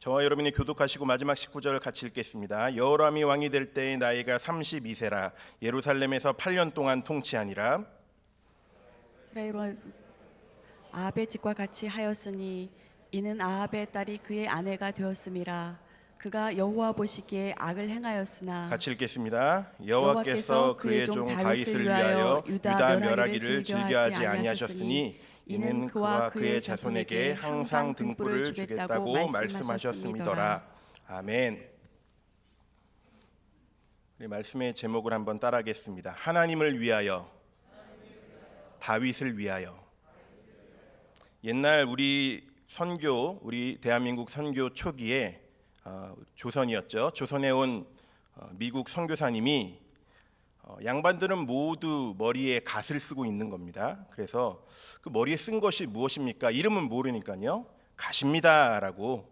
저와 여러분이 교독하시고 마지막 19절 같이 읽겠습니다. 여호람이 왕이 될 때의 나이가 32세라 예루살렘에서 8년 동안 통치하니라. 이스라엘 아합의 집과 같이 하였으니 이는 아합의 딸이 그의 아내가 되었음이라. 그가 여호와 보시기에 악을 행하였으나. 같이 읽겠습니다. 여호와께서 그의 종 다윗을 위하여 유다 멸하기를 즐겨하지 아니하셨으니 이는 그와 그의 자손에게 항상 등불을 주겠다고 말씀하셨음이더라. 아멘. 우리 말씀의 제목을 한번 따라하겠습니다. 하나님을 위하여, 다윗을 위하여. 옛날 우리 대한민국 선교 초기에 조선이었죠. 조선에 온 미국 선교사님이 양반들은 모두 머리에 갓을 쓰고 있는 겁니다. 그래서 그 머리에 쓴 것이 무엇입니까? 이름은 모르니까요. 갓입니다라고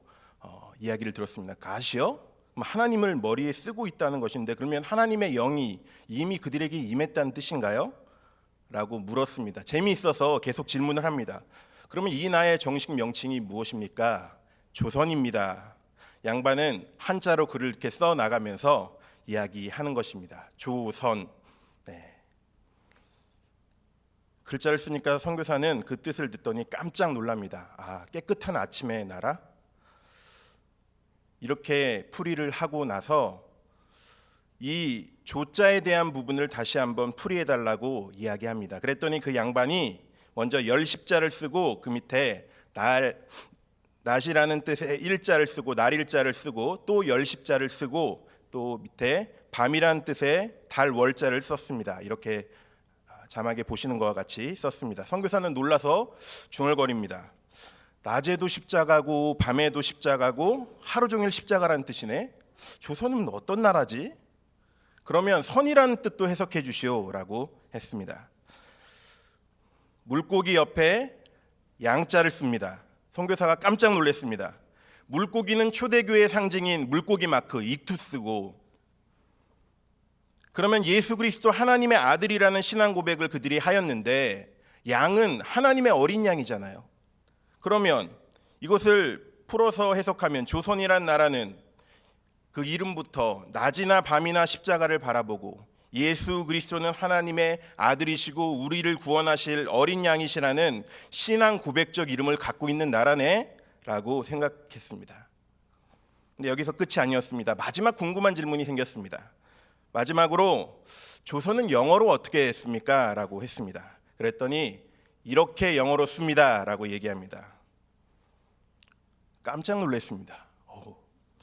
이야기를 들었습니다. 갓이요? 하나님을 머리에 쓰고 있다는 것인데 그러면 하나님의 영이 이미 그들에게 임했다는 뜻인가요? 라고 물었습니다. 재미있어서 계속 질문을 합니다. 그러면 이 나라의 정식 명칭이 무엇입니까? 조선입니다. 양반은 한자로 글을 이렇게 써 나가면서 이야기하는 것입니다. 조선. 네. 글자를 쓰니까 선교사는 그 뜻을 듣더니 깜짝 놀랍니다. 아, 깨끗한 아침의 나라? 이렇게 풀이를 하고 나서 이 조자에 대한 부분을 다시 한번 풀이해달라고 이야기합니다. 그랬더니 그 양반이 먼저 열십자를 쓰고 그 밑에 낮이라는 뜻의 일자를 쓰고 날일자를 쓰고 또 열십자를 쓰고 또 밑에 밤이라는 뜻의 달월자를 썼습니다. 이렇게 자막에 보시는 것과 같이 썼습니다. 선교사는 놀라서 중얼거립니다. 낮에도 십자가고 밤에도 십자가고 하루 종일 십자가라는 뜻이네. 조선은 어떤 나라지? 그러면 선이라는 뜻도 해석해 주시오라고 했습니다. 물고기 옆에 양자를 씁니다. 선교사가 깜짝 놀랐습니다. 물고기는 초대교회의 상징인 물고기 마크 익투스고, 그러면 예수 그리스도 하나님의 아들이라는 신앙 고백을 그들이 하였는데 양은 하나님의 어린 양이잖아요. 그러면 이것을 풀어서 해석하면 조선이란 나라는 그 이름부터 낮이나 밤이나 십자가를 바라보고 예수 그리스도는 하나님의 아들이시고 우리를 구원하실 어린 양이시라는 신앙 고백적 이름을 갖고 있는 나라네 라고 생각했습니다. 근데 여기서 끝이 아니었습니다. 마지막 궁금한 질문이 생겼습니다. 마지막으로 조선은 영어로 어떻게 했습니까? 라고 했습니다. 그랬더니 이렇게 영어로 씁니다 라고 얘기합니다. 깜짝 놀랐습니다.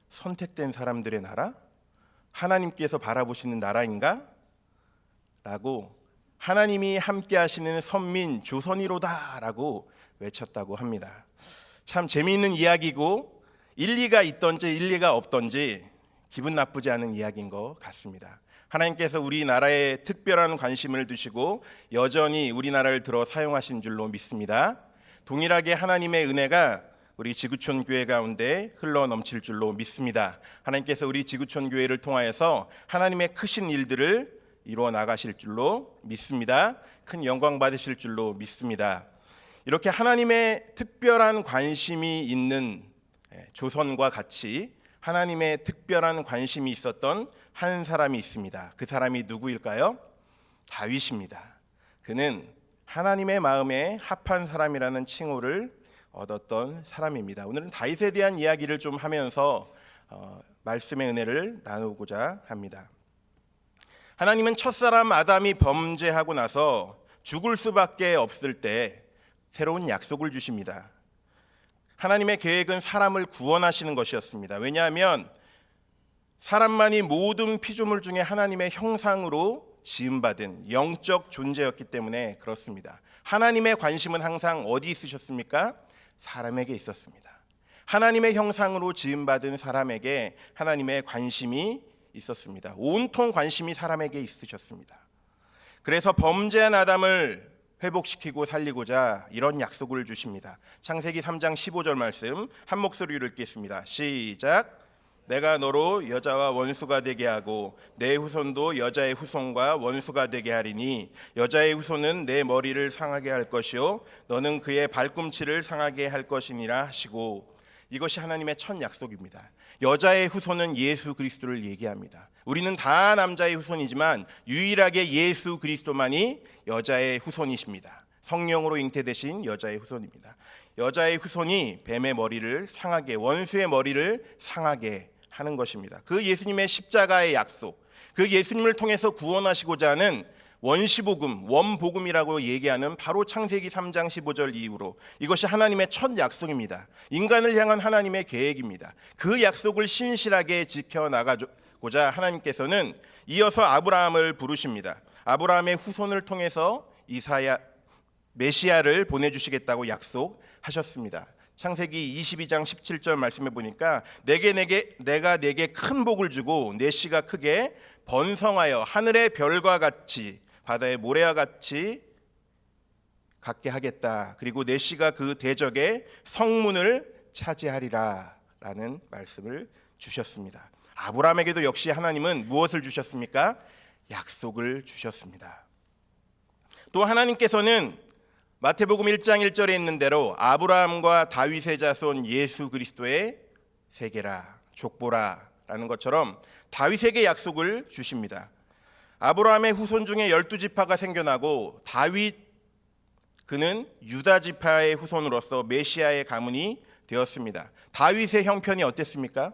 선택된 사람들의 나라? 하나님께서 바라보시는 나라인가? 라고 하나님이 함께 하시는 선민 조선이로다 라고 외쳤다고 합니다. 참 재미있는 이야기고 일리가 있던지 일리가 없던지 기분 나쁘지 않은 이야기인 것 같습니다. 하나님께서 우리나라에 특별한 관심을 두시고 여전히 우리나라를 들어 사용하신 줄로 믿습니다. 동일하게 하나님의 은혜가 우리 지구촌 교회 가운데 흘러 넘칠 줄로 믿습니다. 하나님께서 우리 지구촌 교회를 통하여서 하나님의 크신 일들을 이루어 나가실 줄로 믿습니다. 큰 영광 받으실 줄로 믿습니다. 이렇게 하나님의 특별한 관심이 있는 조선과 같이 하나님의 특별한 관심이 있었던 한 사람이 있습니다. 그 사람이 누구일까요? 다윗입니다. 그는 하나님의 마음에 합한 사람이라는 칭호를 얻었던 사람입니다. 오늘은 다윗에 대한 이야기를 좀 하면서 말씀의 은혜를 나누고자 합니다. 하나님은 첫사람 아담이 범죄하고 나서 죽을 수밖에 없을 때 새로운 약속을 주십니다. 하나님의 계획은 사람을 구원하시는 것이었습니다. 왜냐하면 사람만이 모든 피조물 중에 하나님의 형상으로 지음받은 영적 존재였기 때문에 그렇습니다. 하나님의 관심은 항상 어디 있으셨습니까? 사람에게 있었습니다. 하나님의 형상으로 지음받은 사람에게 하나님의 관심이 있었습니다. 온통 관심이 사람에게 있으셨습니다. 그래서 범죄한 아담을 회복시키고 살리고자 이런 약속을 주십니다. 창세기 3장 15절 말씀 한 목소리로 읽겠습니다. 시작. 내가 너로 여자와 원수가 되게 하고 내 후손도 여자의 후손과 원수가 되게 하리니 여자의 후손은 내 머리를 상하게 할 것이요 너는 그의 발꿈치를 상하게 할 것이니라 하시고 이것이 하나님의 첫 약속입니다. 여자의 후손은 예수 그리스도를 얘기합니다. 우리는 다 남자의 후손이지만 유일하게 예수 그리스도만이 여자의 후손이십니다. 성령으로 잉태되신 여자의 후손입니다. 여자의 후손이 뱀의 머리를 상하게, 원수의 머리를 상하게 하는 것입니다. 그 예수님의 십자가의 약속, 그 예수님을 통해서 구원하시고자 하는 원시복음, 원복음이라고 얘기하는 바로 창세기 3장 15절 이후로 이것이 하나님의 첫 약속입니다. 인간을 향한 하나님의 계획입니다. 그 약속을 신실하게 지켜나가고자 하나님께서는 이어서 아브라함을 부르십니다. 아브라함의 후손을 통해서 메시아를 보내주시겠다고 약속하셨습니다. 창세기 22장 17절 말씀해 보니까 내가 내게 큰 복을 주고 내 씨가 크게 번성하여 하늘의 별과 같이 바다의 모래와 같이 갖게 하겠다. 그리고 내 씨가 그 대적의 성문을 차지하리라 라는 말씀을 주셨습니다. 아브라함에게도 역시 하나님은 무엇을 주셨습니까? 약속을 주셨습니다. 또 하나님께서는 마태복음 1장 1절에 있는 대로 아브라함과 다윗의 자손 예수 그리스도의 세계라, 족보라 라는 것처럼 다윗에게 약속을 주십니다. 아브라함의 후손 중에 12지파가 생겨나고 다윗 그는 유다 지파의 후손으로서 메시아의 가문이 되었습니다. 다윗의 형편이 어땠습니까?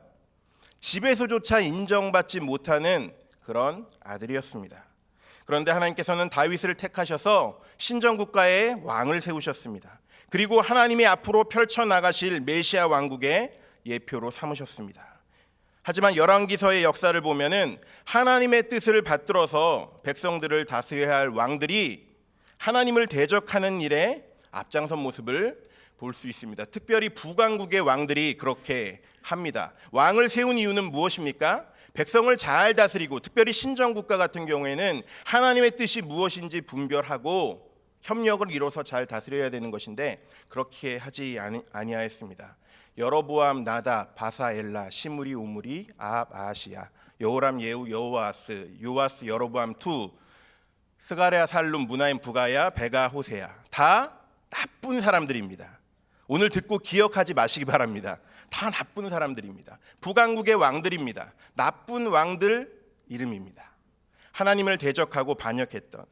집에서조차 인정받지 못하는 그런 아들이었습니다. 그런데 하나님께서는 다윗을 택하셔서 신정국가의 왕을 세우셨습니다. 그리고 하나님이 앞으로 펼쳐나가실 메시아 왕국의 예표로 삼으셨습니다. 하지만 열왕기서의 역사를 보면은 하나님의 뜻을 받들어서 백성들을 다스려야 할 왕들이 하나님을 대적하는 일에 앞장선 모습을 볼 수 있습니다. 특별히 북왕국의 왕들이 그렇게 합니다. 왕을 세운 이유는 무엇입니까? 백성을 잘 다스리고, 특별히 신정국가 같은 경우에는 하나님의 뜻이 무엇인지 분별하고 협력을 이뤄서 잘 다스려야 되는 것인데 그렇게 하지 아니하였습니다. 여로보암, 나답, 바사, 엘라, 시므리, 우므리, 아합, 아하시야, 여호람, 예후, 여호아스, 요아스, 여로보암, 투, 스가랴, 살룸, 무나임, 부가야, 베가, 호세야, 다 나쁜 사람들입니다. 오늘 듣고 기억하지 마시기 바랍니다. 다 나쁜 사람들입니다. 북왕국의 왕들입니다. 나쁜 왕들 이름입니다. 하나님을 대적하고 반역했던,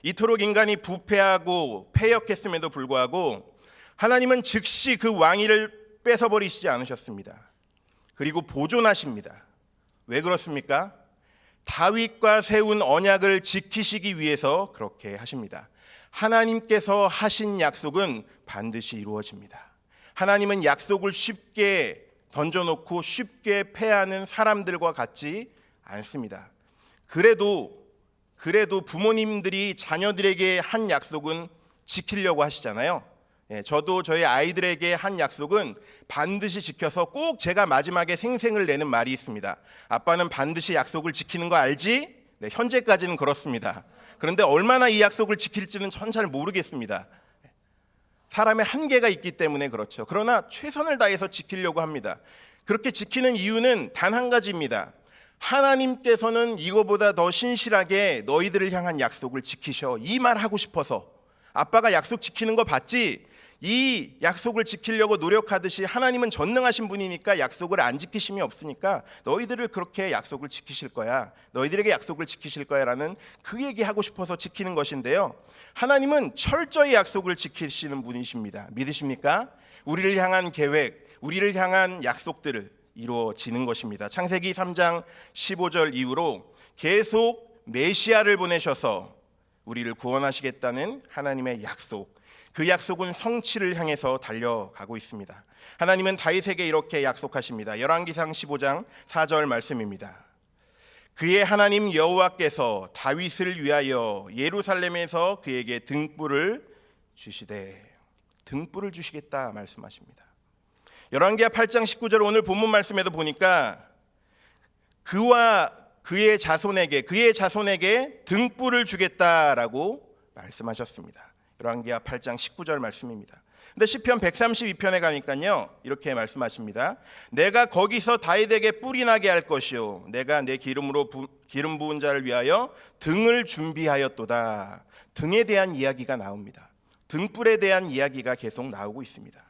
이토록 인간이 부패하고 패역했음에도 불구하고 하나님은 즉시 그 왕위를 뺏어버리시지 않으셨습니다. 그리고 보존하십니다. 왜 그렇습니까? 다윗과 세운 언약을 지키시기 위해서 그렇게 하십니다. 하나님께서 하신 약속은 반드시 이루어집니다. 하나님은 약속을 쉽게 던져놓고 쉽게 패하는 사람들과 같지 않습니다. 그래도 부모님들이 자녀들에게 한 약속은 지키려고 하시잖아요. 저도 저희 아이들에게 한 약속은 반드시 지켜서 꼭 제가 마지막에 생생을 내는 말이 있습니다. 아빠는 반드시 약속을 지키는 거 알지? 네, 현재까지는 그렇습니다. 그런데 얼마나 이 약속을 지킬지는 전 잘 모르겠습니다. 사람의 한계가 있기 때문에 그렇죠. 그러나 최선을 다해서 지키려고 합니다. 그렇게 지키는 이유는 단 한 가지입니다. 하나님께서는 이거보다 더 신실하게 너희들을 향한 약속을 지키셔. 이 말 하고 싶어서. 아빠가 약속 지키는 거 봤지? 이 약속을 지키려고 노력하듯이 하나님은 전능하신 분이니까 약속을 안 지키심이 없으니까 너희들을 그렇게 약속을 지키실 거야. 너희들에게 약속을 지키실 거야 라는 그 얘기하고 싶어서 지키는 것인데요. 하나님은 철저히 약속을 지키시는 분이십니다. 믿으십니까? 우리를 향한 계획, 우리를 향한 약속들을 이루어지는 것입니다. 창세기 3장 15절 이후로 계속 메시아를 보내셔서 우리를 구원하시겠다는 하나님의 약속, 그 약속은 성취를 향해서 달려가고 있습니다. 하나님은 다윗에게 이렇게 약속하십니다. 열왕기상 15장 4절 말씀입니다. 그의 하나님 여호와께서 다윗을 위하여 예루살렘에서 그에게 등불을 주시되, 등불을 주시겠다 말씀하십니다. 열왕기하 8장 19절 오늘 본문 말씀에도 보니까 그와 그의 자손에게 등불을 주겠다라고 말씀하셨습니다. 열왕기하 8장 19절 말씀입니다. 근데 시편 132편에 가니까요 이렇게 말씀하십니다. 내가 거기서 다윗에게 뿔이 나게 할 것이요 내가 내 기름으로 기름 부은 자를 위하여 등을 준비하였도다. 등에 대한 이야기가 나옵니다. 등불에 대한 이야기가 계속 나오고 있습니다.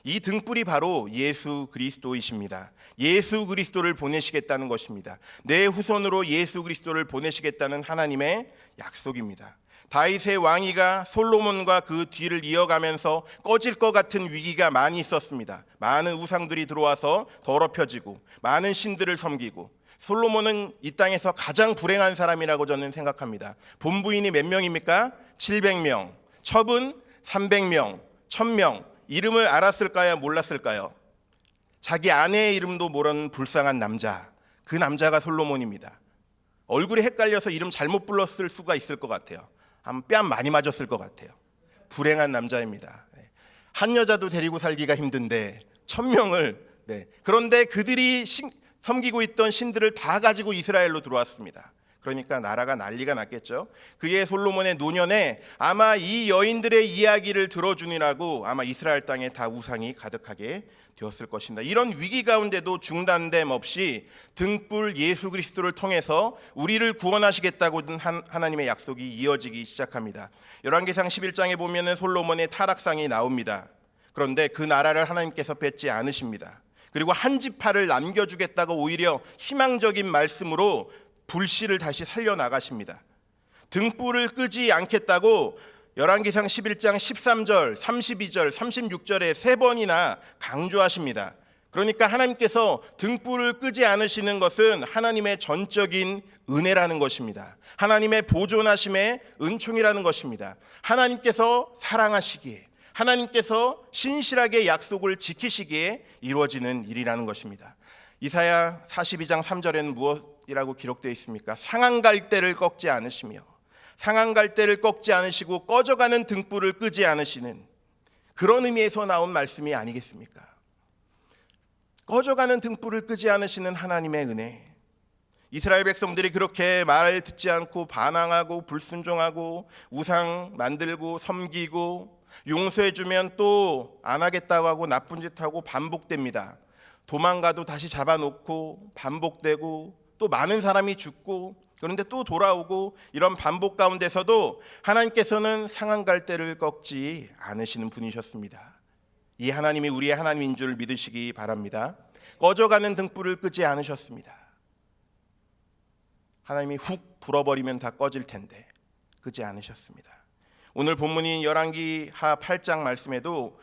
이 등불이 바로 예수 그리스도이십니다. 예수 그리스도를 보내시겠다는 것입니다. 내 후손으로 예수 그리스도를 보내시겠다는 하나님의 약속입니다. 다윗의 왕위가 솔로몬과 그 뒤를 이어가면서 꺼질 것 같은 위기가 많이 있었습니다. 많은 우상들이 들어와서 더럽혀지고 많은 신들을 섬기고, 솔로몬은 이 땅에서 가장 불행한 사람이라고 저는 생각합니다. 본부인이 몇 명입니까? 700명. 첩은 300명, 1000명. 이름을 알았을까요? 몰랐을까요? 자기 아내의 이름도 모르는 불쌍한 남자, 그 남자가 솔로몬입니다. 얼굴이 헷갈려서 이름 잘못 불렀을 수가 있을 것 같아요. 아마 뺨 많이 맞았을 것 같아요. 불행한 남자입니다. 한 여자도 데리고 살기가 힘든데 1000명을, 그런데 그들이 섬기고 있던 신들을 다 가지고 이스라엘로 들어왔습니다. 그러니까 나라가 난리가 났겠죠. 그의 솔로몬의 노년에 아마 이 여인들의 이야기를 들어주느라고 아마 이스라엘 땅에 다 우상이 가득하게 되었을 것입니다. 이런 위기 가운데도 중단됨 없이 등불 예수 그리스도를 통해서 우리를 구원하시겠다고 하나님의 약속이 이어지기 시작합니다. 열왕기상 11장에 보면은 솔로몬의 타락상이 나옵니다. 그런데 그 나라를 하나님께서 뺏지 않으십니다. 그리고 한 지파를 남겨주겠다고 오히려 희망적인 말씀으로 불씨를 다시 살려나가십니다. 등불을 끄지 않겠다고 열왕기상 11장 13절, 32절, 36절에 3번이나 강조하십니다. 그러니까 하나님께서 등불을 끄지 않으시는 것은 하나님의 전적인 은혜라는 것입니다. 하나님의 보존하심의 은총이라는 것입니다. 하나님께서 사랑하시기에, 하나님께서 신실하게 약속을 지키시기에 이루어지는 일이라는 것입니다. 이사야 42장 3절에는 무엇이라고 기록되어 있습니까? 상한 갈대를 꺾지 않으시며, 상한 갈대를 꺾지 않으시고 꺼져가는 등불을 끄지 않으시는, 그런 의미에서 나온 말씀이 아니겠습니까? 꺼져가는 등불을 끄지 않으시는 하나님의 은혜. 이스라엘 백성들이 그렇게 말 듣지 않고 반항하고 불순종하고 우상 만들고 섬기고, 용서해주면 또 안 하겠다고 하고 나쁜 짓 하고 반복됩니다. 도망가도 다시 잡아놓고 반복되고, 또 많은 사람이 죽고, 그런데 또 돌아오고, 이런 반복 가운데서도 하나님께서는 상한 갈대를 꺾지 않으시는 분이셨습니다. 이 하나님이 우리의 하나님인 줄 믿으시기 바랍니다. 꺼져가는 등불을 끄지 않으셨습니다. 하나님이 훅 불어버리면 다 꺼질 텐데 끄지 않으셨습니다. 오늘 본문인 열왕기하 8장 말씀에도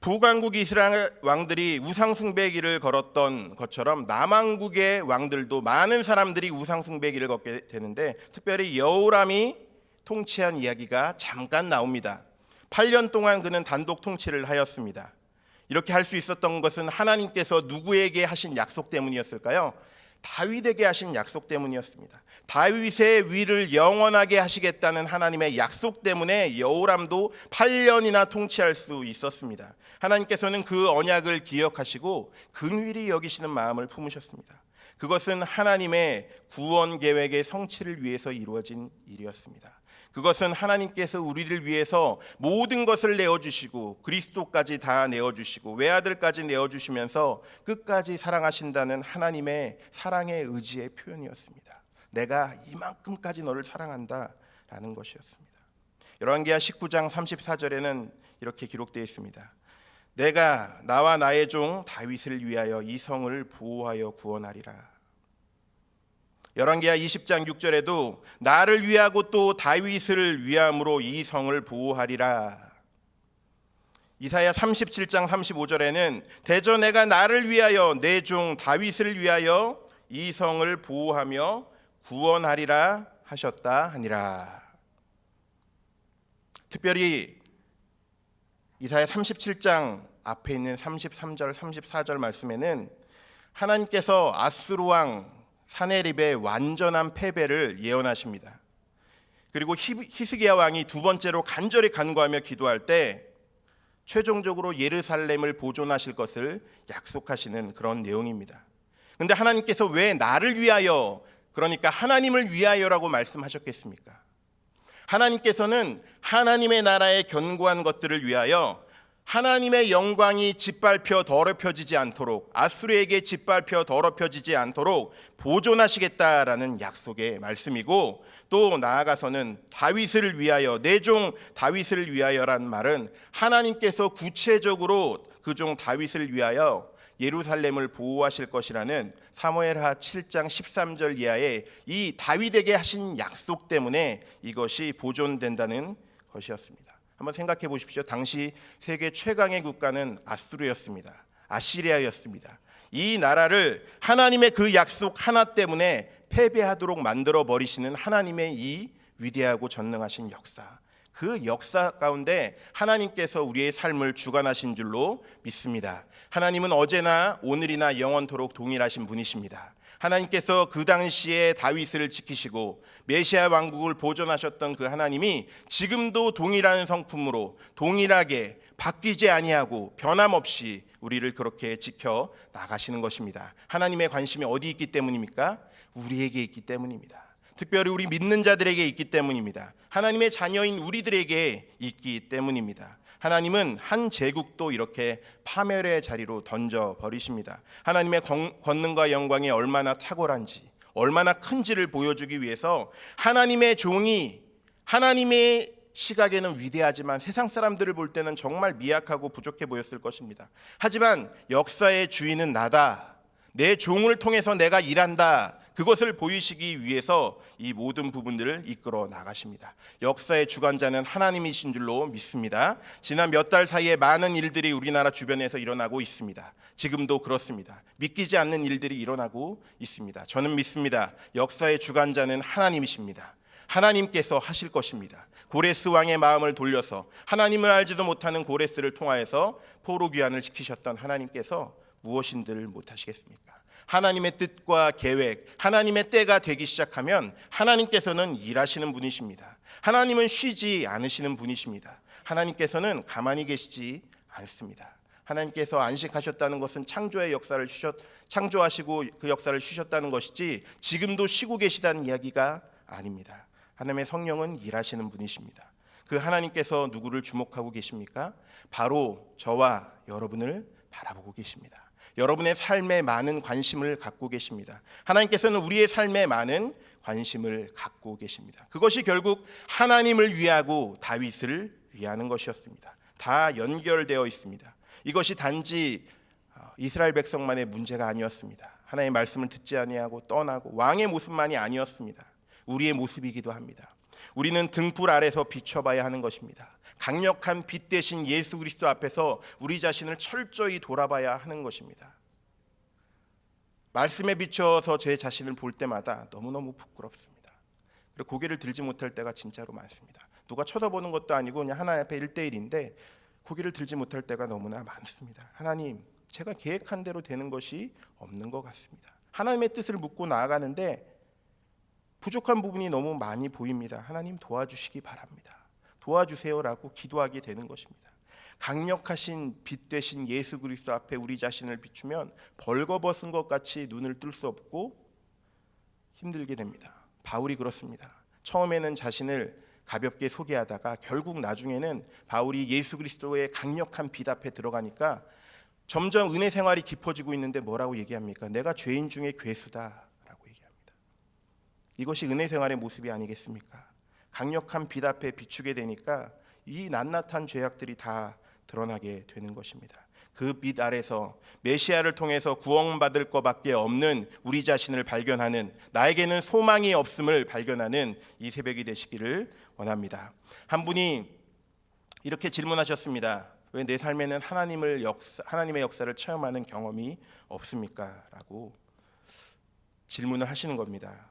북왕국 이스라엘 왕들이 우상 숭배의 길을 걸었던 것처럼 남왕국의 왕들도 많은 사람들이 우상 숭배의 길을 걷게 되는데, 특별히 여호람이 통치한 이야기가 잠깐 나옵니다. 8년 동안 그는 단독 통치를 하였습니다. 이렇게 할 수 있었던 것은 하나님께서 누구에게 하신 약속 때문이었을까요? 다윗에게 하신 약속 때문이었습니다. 다윗의 위를 영원하게 하시겠다는 하나님의 약속 때문에 여호람도 8년이나 통치할 수 있었습니다. 하나님께서는 그 언약을 기억하시고 긍휼히 여기시는 마음을 품으셨습니다. 그것은 하나님의 구원 계획의 성취를 위해서 이루어진 일이었습니다. 그것은 하나님께서 우리를 위해서 모든 것을 내어주시고 그리스도까지 다 내어주시고 외아들까지 내어주시면서 끝까지 사랑하신다는 하나님의 사랑의 의지의 표현이었습니다. 내가 이만큼까지 너를 사랑한다라는 것이었습니다. 열왕기하 19장 34절에는 이렇게 기록되어 있습니다. 내가 나와 나의 종 다윗을 위하여 이 성을 보호하여 구원하리라. 열왕기하 20장 6절에도 나를 위하고 또 다윗을 위함으로 이 성을 보호하리라. 이사야 37장 35절에는 대저 내가 나를 위하여 내 종 다윗을 위하여 이 성을 보호하며 구원하리라 하셨다 하니라. 특별히 이사야 37장 앞에 있는 33절 34절 말씀에는 하나님께서 아수르 왕 사네립의 완전한 패배를 예언하십니다. 그리고 히스기야 왕이 두 번째로 간절히 간구하며 기도할 때 최종적으로 예루살렘을 보존하실 것을 약속하시는 그런 내용입니다. 그런데 하나님께서 왜 나를 위하여, 그러니까 하나님을 위하여라고 말씀하셨겠습니까? 하나님께서는 하나님의 나라의 견고한 것들을 위하여 하나님의 영광이 짓밟혀 더럽혀지지 않도록, 아수르에게 짓밟혀 더럽혀지지 않도록 보존하시겠다라는 약속의 말씀이고, 또 나아가서는 다윗을 위하여, 내 종 다윗을 위하여란 말은 하나님께서 구체적으로 그 종 다윗을 위하여 예루살렘을 보호하실 것이라는 사무엘하 7장 13절 이하의 이 다윗에게 하신 약속 때문에 이것이 보존된다는 것이었습니다. 한번 생각해 보십시오. 당시 세계 최강의 국가는 아수르였습니다. 아시리아였습니다. 이 나라를 하나님의 그 약속 하나 때문에 패배하도록 만들어 버리시는 하나님의 이 위대하고 전능하신 역사, 그 역사 가운데 하나님께서 우리의 삶을 주관하신 줄로 믿습니다. 하나님은 어제나 오늘이나 영원토록 동일하신 분이십니다. 하나님께서 그 당시에 다윗을 지키시고 메시아 왕국을 보존하셨던 그 하나님이 지금도 동일한 성품으로 동일하게 바뀌지 아니하고 변함없이 우리를 그렇게 지켜 나가시는 것입니다. 하나님의 관심이 어디 있기 때문입니까? 우리에게 있기 때문입니다. 특별히 우리 믿는 자들에게 있기 때문입니다. 하나님의 자녀인 우리들에게 있기 때문입니다. 하나님은 한 제국도 이렇게 파멸의 자리로 던져버리십니다. 하나님의 권능과 영광이 얼마나 탁월한지, 얼마나 큰지를 보여주기 위해서 하나님의 종이 하나님의 시각에는 위대하지만 세상 사람들을 볼 때는 정말 미약하고 부족해 보였을 것입니다. 하지만 역사의 주인은 나다, 내 종을 통해서 내가 일한다, 그것을 보이시기 위해서 이 모든 부분들을 이끌어 나가십니다. 역사의 주관자는 하나님이신 줄로 믿습니다. 지난 몇 달 사이에 많은 일들이 우리나라 주변에서 일어나고 있습니다. 지금도 그렇습니다. 믿기지 않는 일들이 일어나고 있습니다. 저는 믿습니다. 역사의 주관자는 하나님이십니다. 하나님께서 하실 것입니다. 고레스 왕의 마음을 돌려서 하나님을 알지도 못하는 고레스를 통하여서 포로 귀환을 시키셨던 하나님께서 무엇인들 못하시겠습니까? 하나님의 뜻과 계획, 하나님의 때가 되기 시작하면 하나님께서는 일하시는 분이십니다. 하나님은 쉬지 않으시는 분이십니다. 하나님께서는 가만히 계시지 않습니다. 하나님께서 안식하셨다는 것은 창조의 역사를 창조하시고 그 역사를 쉬셨다는 것이지 지금도 쉬고 계시다는 이야기가 아닙니다. 하나님의 성령은 일하시는 분이십니다. 그 하나님께서 누구를 주목하고 계십니까? 바로 저와 여러분을 바라보고 계십니다. 여러분의 삶에 많은 관심을 갖고 계십니다. 하나님께서는 우리의 삶에 많은 관심을 갖고 계십니다. 그것이 결국 하나님을 위하고 다윗을 위하는 것이었습니다. 다 연결되어 있습니다. 이것이 단지 이스라엘 백성만의 문제가 아니었습니다. 하나님의 말씀을 듣지 아니하고 떠나고 왕의 모습만이 아니었습니다. 우리의 모습이기도 합니다. 우리는 등불 아래서 비춰봐야 하는 것입니다. 강력한 빛 대신 예수 그리스도 앞에서 우리 자신을 철저히 돌아봐야 하는 것입니다. 말씀에 비춰서 제 자신을 볼 때마다 너무너무 부끄럽습니다. 그리고 고개를 들지 못할 때가 진짜로 많습니다. 누가 쳐다보는 것도 아니고 그냥 하나님 앞에 1대1인데 고개를 들지 못할 때가 너무나 많습니다. 하나님, 제가 계획한 대로 되는 것이 없는 것 같습니다. 하나님의 뜻을 묻고 나아가는데 부족한 부분이 너무 많이 보입니다. 하나님 도와주시기 바랍니다. 도와주세요라고 기도하게 되는 것입니다. 강력하신 빛 되신 예수 그리스도 앞에 우리 자신을 비추면 벌거벗은 것 같이 눈을 뜰 수 없고 힘들게 됩니다. 바울이 그렇습니다. 처음에는 자신을 가볍게 소개하다가 결국 나중에는 바울이 예수 그리스도의 강력한 빛 앞에 들어가니까 점점 은혜 생활이 깊어지고 있는데 뭐라고 얘기합니까? 내가 죄인 중에 괴수다라고 얘기합니다. 이것이 은혜 생활의 모습이 아니겠습니까? 강력한 빛 앞에 비추게 되니까 이 낱낱한 죄악들이 다 드러나게 되는 것입니다. 그 빛 아래서 메시아를 통해서 구원받을 것밖에 없는 우리 자신을 발견하는, 나에게는 소망이 없음을 발견하는 이 새벽이 되시기를 원합니다. 한 분이 이렇게 질문하셨습니다. 왜 내 삶에는 하나님의 역사를 체험하는 경험이 없습니까? 라고 질문을 하시는 겁니다.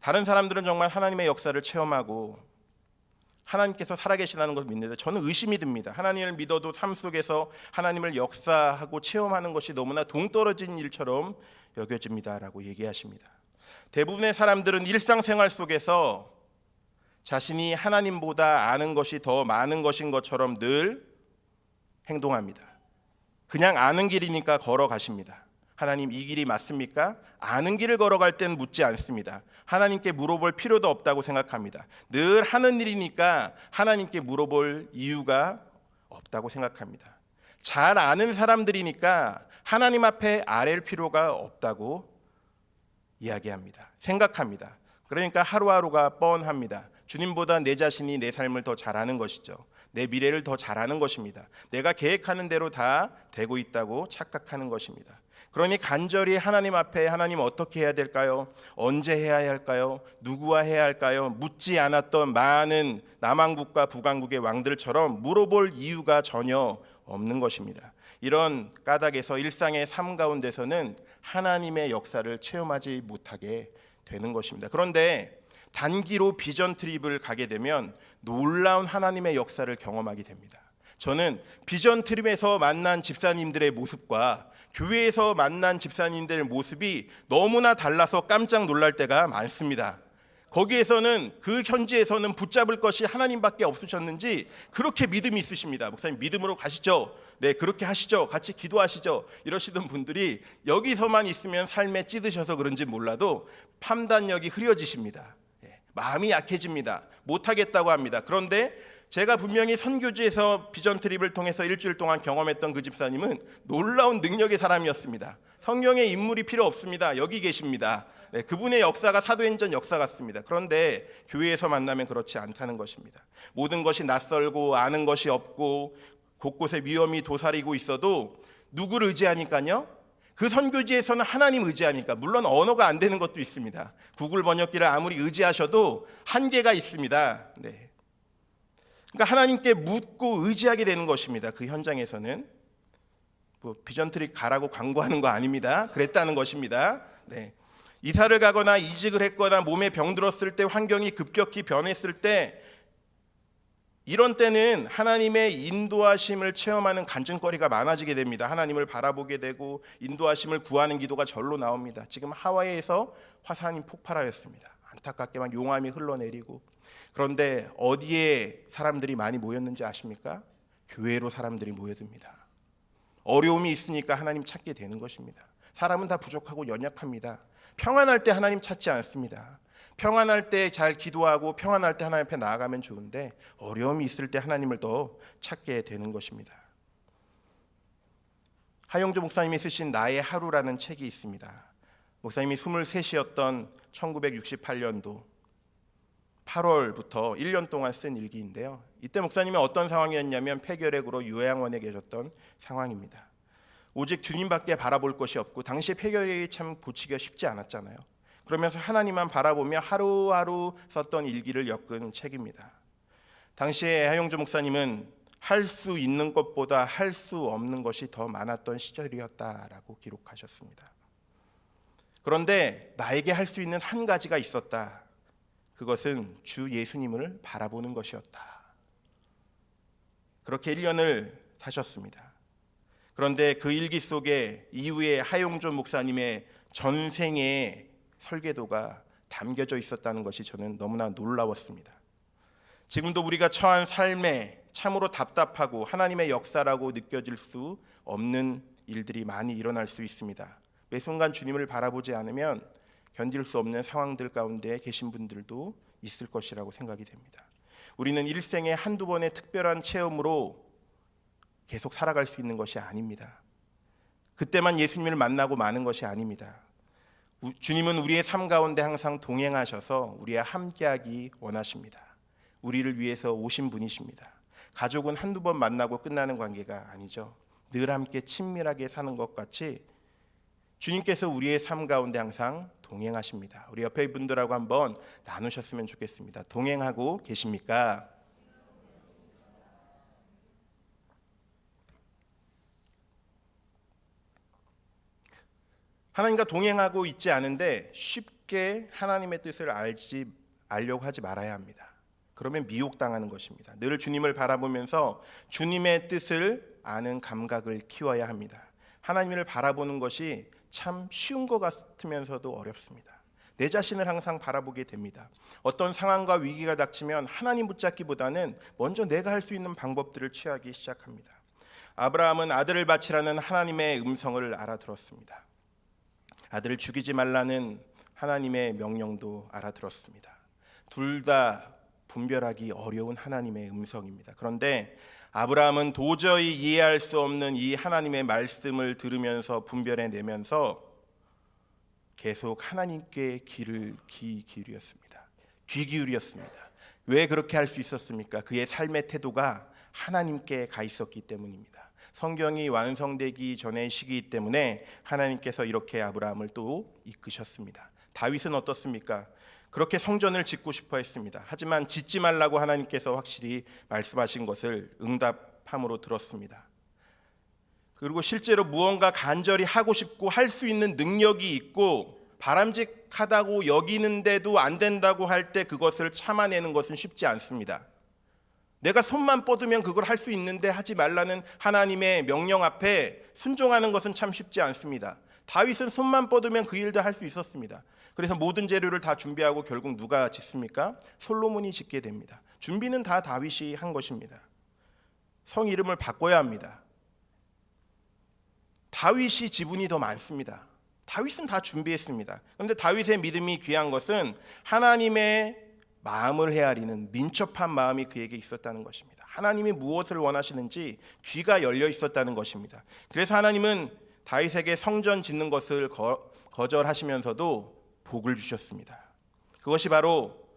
다른 사람들은 정말 하나님의 역사를 체험하고 하나님께서 살아계시다는 것을 믿는데 저는 의심이 듭니다. 하나님을 믿어도 삶 속에서 하나님을 역사하고 체험하는 것이 너무나 동떨어진 일처럼 여겨집니다라고 얘기하십니다. 대부분의 사람들은 일상생활 속에서 자신이 하나님보다 아는 것이 더 많은 것인 것처럼 늘 행동합니다. 그냥 아는 길이니까 걸어가십니다. 하나님, 이 길이 맞습니까? 아는 길을 걸어갈 땐 묻지 않습니다. 하나님께 물어볼 필요도 없다고 생각합니다. 늘 하는 일이니까 하나님께 물어볼 이유가 없다고 생각합니다. 잘 아는 사람들이니까 하나님 앞에 아랠 필요가 없다고 이야기합니다. 생각합니다. 그러니까 하루하루가 뻔합니다. 주님보다 내 자신이 내 삶을 더 잘 아는 것이죠. 내 미래를 더 잘 아는 것입니다. 내가 계획하는 대로 다 되고 있다고 착각하는 것입니다. 그러니 간절히 하나님 앞에 하나님 어떻게 해야 될까요? 언제 해야 할까요? 누구와 해야 할까요? 묻지 않았던 많은 남왕국과 북왕국의 왕들처럼 물어볼 이유가 전혀 없는 것입니다. 이런 까닭에서 일상의 삶 가운데서는 하나님의 역사를 체험하지 못하게 되는 것입니다. 그런데 단기로 비전 트립을 가게 되면 놀라운 하나님의 역사를 경험하게 됩니다. 저는 비전 트립에서 만난 집사님들의 모습과 교회에서 만난 집사님들의 모습이 너무나 달라서 깜짝 놀랄 때가 많습니다. 거기에서는 그 현지에서는 붙잡을 것이 하나님밖에 없으셨는지 그렇게 믿음이 있으십니다. 목사님 믿음으로 가시죠. 네, 그렇게 하시죠. 같이 기도하시죠. 이러시던 분들이 여기서만 있으면 삶에 찌드셔서 그런지 몰라도 판단력이 흐려지십니다. 마음이 약해집니다. 못하겠다고 합니다. 그런데 제가 분명히 선교지에서 비전 트립을 통해서 일주일 동안 경험했던 그 집사님은 놀라운 능력의 사람이었습니다. 성경의 인물이 필요 없습니다. 여기 계십니다. 네, 그분의 역사가 사도행전 역사 같습니다. 그런데 교회에서 만나면 그렇지 않다는 것입니다. 모든 것이 낯설고 아는 것이 없고 곳곳에 위험이 도사리고 있어도 누구를 의지하니까요? 그 선교지에서는 하나님 의지하니까, 물론 언어가 안 되는 것도 있습니다. 구글 번역기를 아무리 의지하셔도 한계가 있습니다. 네. 그러니까 하나님께 묻고 의지하게 되는 것입니다. 그 현장에서는 뭐 비전 트립 가라고 광고하는 거 아닙니다. 그랬다는 것입니다. 네. 이사를 가거나 이직을 했거나 몸에 병들었을 때, 환경이 급격히 변했을 때, 이런 때는 하나님의 인도하심을 체험하는 간증거리가 많아지게 됩니다. 하나님을 바라보게 되고 인도하심을 구하는 기도가 절로 나옵니다. 지금 하와이에서 화산이 폭발하였습니다. 안타깝게만 용암이 흘러내리고, 그런데 어디에 사람들이 많이 모였는지 아십니까? 교회로 사람들이 모여듭니다. 어려움이 있으니까 하나님 찾게 되는 것입니다. 사람은 다 부족하고 연약합니다. 평안할 때 하나님 찾지 않습니다. 평안할 때 잘 기도하고 평안할 때 하나님 앞에 나아가면 좋은데, 어려움이 있을 때 하나님을 더 찾게 되는 것입니다. 하영조 목사님이 쓰신 나의 하루라는 책이 있습니다. 목사님이 23이었던 1968년도 8월부터 1년 동안 쓴 일기인데요. 이때 목사님이 어떤 상황이었냐면 폐결핵으로 요양원에 계셨던 상황입니다. 오직 주님밖에 바라볼 것이 없고, 당시 폐결핵이 참 고치기가 쉽지 않았잖아요. 그러면서 하나님만 바라보며 하루하루 썼던 일기를 엮은 책입니다. 당시에 하영조 목사님은 할 수 있는 것보다 할 수 없는 것이 더 많았던 시절이었다라고 기록하셨습니다. 그런데 나에게 할 수 있는 한 가지가 있었다. 그것은 주 예수님을 바라보는 것이었다. 그렇게 1년을 사셨습니다. 그런데 그 일기 속에 이후에 하영조 목사님의 전생의 설계도가 담겨져 있었다는 것이 저는 너무나 놀라웠습니다. 지금도 우리가 처한 삶에 참으로 답답하고 하나님의 역사라고 느껴질 수 없는 일들이 많이 일어날 수 있습니다. 매 순간 주님을 바라보지 않으면 견딜 수 없는 상황들 가운데 계신 분들도 있을 것이라고 생각이 됩니다. 우리는 일생에 한두 번의 특별한 체험으로 계속 살아갈 수 있는 것이 아닙니다. 그때만 예수님을 만나고 마는 것이 아닙니다. 주님은 우리의 삶 가운데 항상 동행하셔서 우리와 함께하기 원하십니다. 우리를 위해서 오신 분이십니다. 가족은 한두 번 만나고 끝나는 관계가 아니죠. 늘 함께 친밀하게 사는 것 같이 주님께서 우리의 삶 가운데 항상 동행하십니다. 우리 옆에 분들하고 한번 나누셨으면 좋겠습니다. 동행하고 계십니까? 하나님과 동행하고 있지 않은데 쉽게 하나님의 뜻을 알려고 하지 말아야 합니다. 그러면 미혹당하는 것입니다. 늘 주님을 바라보면서 주님의 뜻을 아는 감각을 키워야 합니다. 하나님을 바라보는 것이 참 쉬운 것 같으면서도 어렵습니다. 내 자신을 항상 바라보게 됩니다. 어떤 상황과 위기가 닥치면 하나님 붙잡기보다는 먼저 내가 할 수 있는 방법들을 취하기 시작합니다. 아브라함은 아들을 바치라는 하나님의 음성을 알아들었습니다. 아들을 죽이지 말라는 하나님의 명령도 알아들었습니다. 둘 다 분별하기 어려운 하나님의 음성입니다. 그런데 아브라함은 도저히 이해할 수 없는 이 하나님의 말씀을 들으면서 분별해내면서 계속 하나님께 귀 기울였습니다. 왜 그렇게 할 수 있었습니까? 그의 삶의 태도가 하나님께 가 있었기 때문입니다. 성경이 완성되기 전의 시기이기 때문에 하나님께서 이렇게 아브라함을 또 이끄셨습니다. 다윗은 어떻습니까? 그렇게 성전을 짓고 싶어 했습니다. 하지만 짓지 말라고 하나님께서 확실히 말씀하신 것을 응답함으로 들었습니다. 그리고 실제로 무언가 간절히 하고 싶고 할 수 있는 능력이 있고 바람직하다고 여기는데도 안 된다고 할 때 그것을 참아내는 것은 쉽지 않습니다. 내가 손만 뻗으면 그걸 할 수 있는데 하지 말라는 하나님의 명령 앞에 순종하는 것은 참 쉽지 않습니다. 다윗은 손만 뻗으면 그 일도 할 수 있었습니다. 그래서 모든 재료를 다 준비하고 결국 누가 짓습니까? 솔로몬이 짓게 됩니다. 준비는 다 다윗이 한 것입니다. 성 이름을 바꿔야 합니다. 다윗이 지분이 더 많습니다. 다윗은 다 준비했습니다. 그런데 다윗의 믿음이 귀한 것은 하나님의 마음을 헤아리는 민첩한 마음이 그에게 있었다는 것입니다. 하나님이 무엇을 원하시는지 귀가 열려 있었다는 것입니다. 그래서 하나님은 다윗에게 성전 짓는 것을 거절하시면서도 복을 주셨습니다. 그것이 바로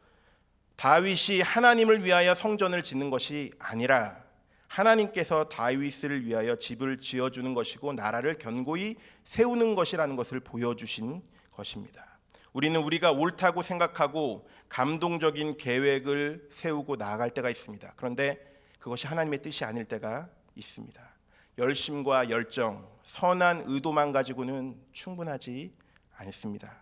다윗이 하나님을 위하여 성전을 짓는 것이 아니라 하나님께서 다윗을 위하여 집을 지어주는 것이고 나라를 견고히 세우는 것이라는 것을 보여주신 것입니다. 우리는 우리가 옳다고 생각하고 감동적인 계획을 세우고 나아갈 때가 있습니다. 그런데 그것이 하나님의 뜻이 아닐 때가 있습니다. 열심과 열정, 선한 의도만 가지고는 충분하지 않습니다.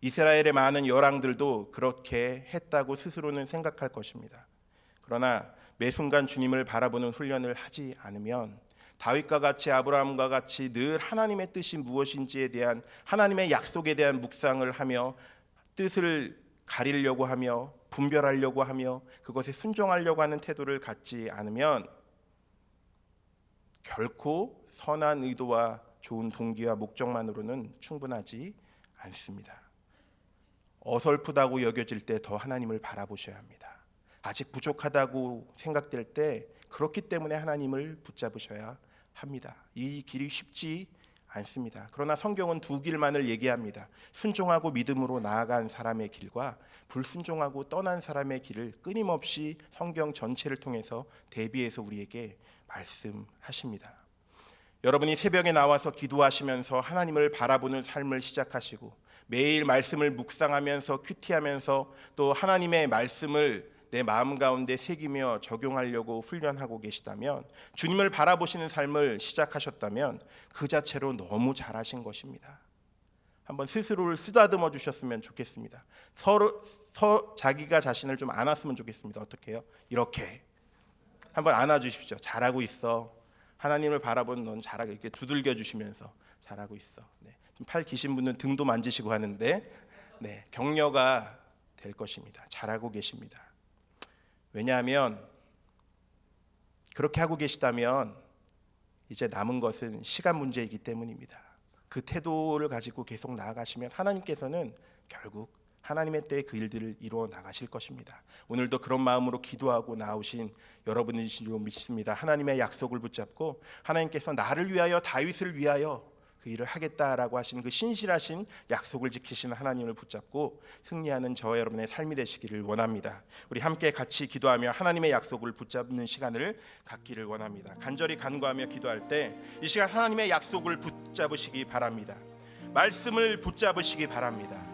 이스라엘의 많은 열왕들도 그렇게 했다고 스스로는 생각할 것입니다. 그러나 매 순간 주님을 바라보는 훈련을 하지 않으면 다윗과 같이 아브라함과 같이 늘 하나님의 뜻이 무엇인지에 대한 하나님의 약속에 대한 묵상을 하며 뜻을 가리려고 하며 분별하려고 하며 그것에 순종하려고 하는 태도를 갖지 않으면 결코 선한 의도와 좋은 동기와 목적만으로는 충분하지 않습니다. 어설프다고 여겨질 때 더 하나님을 바라보셔야 합니다. 아직 부족하다고 생각될 때 그렇기 때문에 하나님을 붙잡으셔야 합니다. 이 길이 쉽지 않습니다. 그러나 성경은 두 길만을 얘기합니다. 순종하고 믿음으로 나아간 사람의 길과 불순종하고 떠난 사람의 길을 끊임없이 성경 전체를 통해서 대비해서 우리에게 말씀하십니다. 여러분이 새벽에 나와서 기도하시면서 하나님을 바라보는 삶을 시작하시고 매일 말씀을 묵상하면서 큐티하면서 또 하나님의 말씀을 내 마음 가운데 새기며 적용하려고 훈련하고 계시다면 주님을 바라보시는 삶을 시작하셨다면 그 자체로 너무 잘하신 것입니다. 한번 스스로를 쓰다듬어 주셨으면 좋겠습니다. 자기가 자신을 좀 안았으면 좋겠습니다. 어떻게 해요? 이렇게 한번 안아주십시오. 잘하고 있어. 하나님을 바라보는 넌 잘하고 이렇게 두들겨 주시면서 잘하고 있어. 네. 좀 팔 기신 분은 등도 만지시고 하는데 네, 격려가 될 것입니다. 잘하고 계십니다. 왜냐하면 그렇게 하고 계시다면 이제 남은 것은 시간 문제이기 때문입니다. 그 태도를 가지고 계속 나아가시면 하나님께서는 결국 하나님의 때에 그 일들을 이루어 나가실 것입니다. 오늘도 그런 마음으로 기도하고 나오신 여러분이시로 믿습니다. 하나님의 약속을 붙잡고 하나님께서 나를 위하여 다윗을 위하여 그 일을 하겠다라고 하신 그 신실하신 약속을 지키시는 하나님을 붙잡고 승리하는 저와 여러분의 삶이 되시기를 원합니다. 우리 함께 같이 기도하며 하나님의 약속을 붙잡는 시간을 갖기를 원합니다. 간절히 간구하며 기도할 때 이 시간 하나님의 약속을 붙잡으시기 바랍니다. 말씀을 붙잡으시기 바랍니다.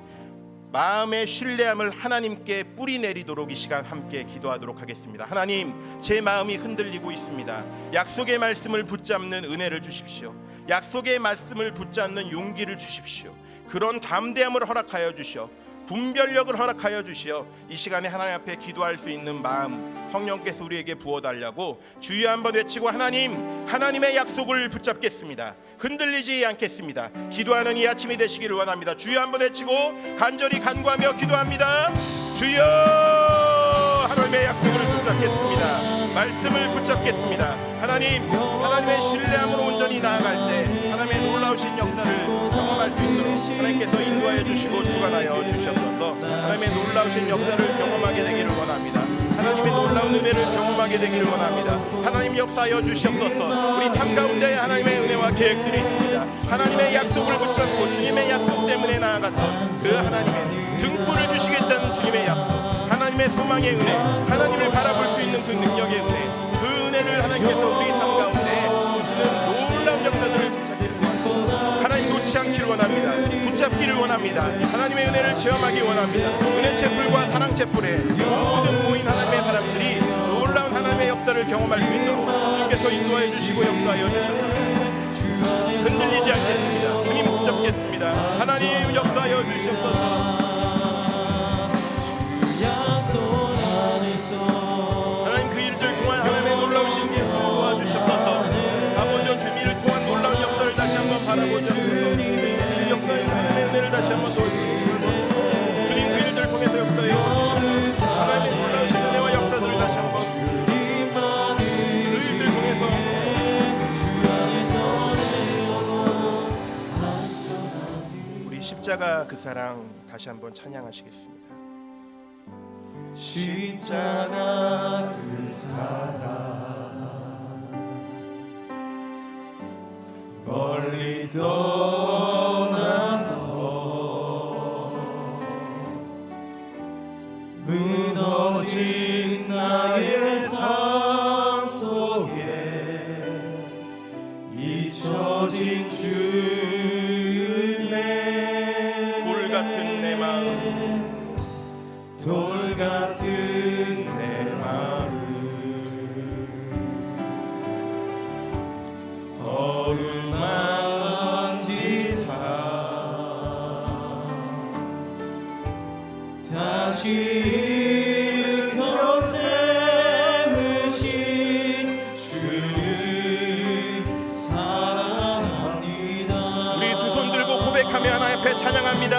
마음의 신뢰함을 하나님께 뿌리 내리도록 이 시간 함께 기도하도록 하겠습니다. 하나님, 제 마음이 흔들리고 있습니다. 약속의 말씀을 붙잡는 은혜를 주십시오. 약속의 말씀을 붙잡는 용기를 주십시오. 그런 담대함을 허락하여 주시오. 분별력을 허락하여 주시어 이 시간에 하나님 앞에 기도할 수 있는 마음 성령께서 우리에게 부어달라고 주여 한번 외치고 하나님의 약속을 붙잡겠습니다. 흔들리지 않겠습니다. 기도하는 이 아침이 되시기를 원합니다. 주여 한번 외치고 간절히 간구하며 기도합니다. 주여, 하나님의 약속을 붙잡겠습니다. 말씀을 붙잡겠습니다. 하나님의 신뢰함으로 온전히 나아갈 때 하나님의 놀라우신 역사를 경험할 수 있도록 하나님께서 인도하여 주시고 주관하여 주시옵소서. 하나님의 놀라우신 역사를 경험하게 되기를 원합니다. 하나님의 놀라운 은혜를 경험하게 되기를 원합니다. 하나님 역사하여 주시옵소서. 우리 삶 가운데 하나님의 은혜와 계획들이 있습니다. 하나님의 약속을 붙잡고 주님의 약속 때문에 나아갔던 그 하나님의 등불을 주시겠다는 주님의 약속, 하나님의 소망의 은혜, 하나님을 바라볼 수 있는 그 능력의 은혜, 그 은혜를 하나님께서 우리 삶 가운데 주시는 놀라운 역사들을 붙잡기를 원합니다. 하나님 놓지 않기를 원합니다. 붙잡기를 원합니다. 하나님의 은혜를 체험하기 원합니다. 은혜 채플과 사랑 채플에 모든 모인 하나님의 사람들이 놀라운 하나님의 역사를 경험할 수 있도록 주께서 인도하여 주시고 역사하여 주시옵소서. 흔들리지 않겠습니다. 주님 붙잡겠습니다. 하나님 역사하여 주시옵소서. 하나님 그 일들 통한 하나님의 놀라우신 일을 도와주시옵소서. 아버지와 주님을 통한 놀라운 역사를 다시 한번 바라보시옵소서. 그 역사의 하나님의 은혜를 다시 한번 도와주시옵소서. 주님 그 일들 통해서 역사해 주시옵소서. 하나님의 놀라우신 은혜와 역사들을 다시 한번 그 일들 통해서 우리 십자가 그 사랑 다시 한번 찬양하시겠습니다. 십자가 그 사랑 멀리 떠나서 무너진 나의 삶 속에 잊혀진 주의 돌 같은 내 마음, 돌 같은 내 마음 어루만지사 다시 일으켜 세우신 주를 사랑합니다. 우리 두 손 들고 고백하며 하나님 앞에 찬양합니다.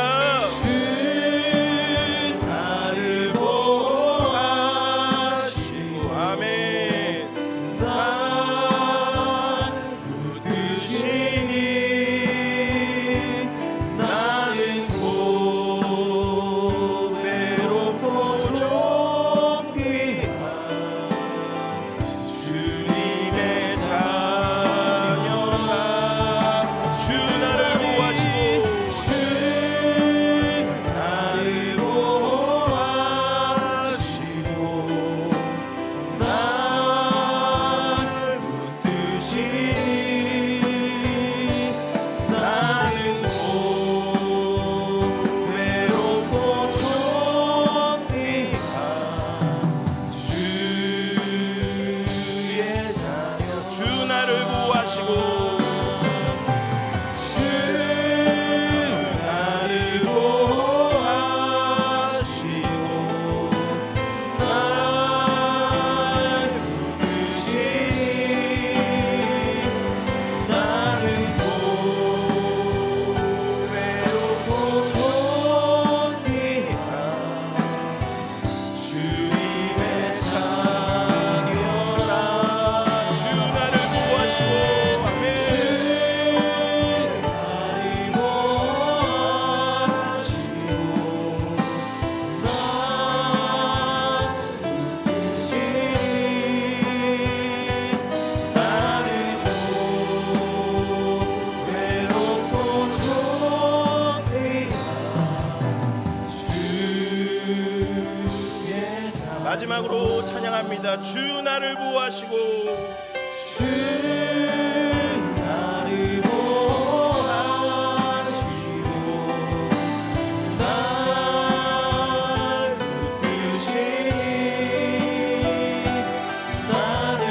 마지막으로 찬양합니다. 주 나를 보호하시고 주 나를 보호하시고 날 붙드시니 나는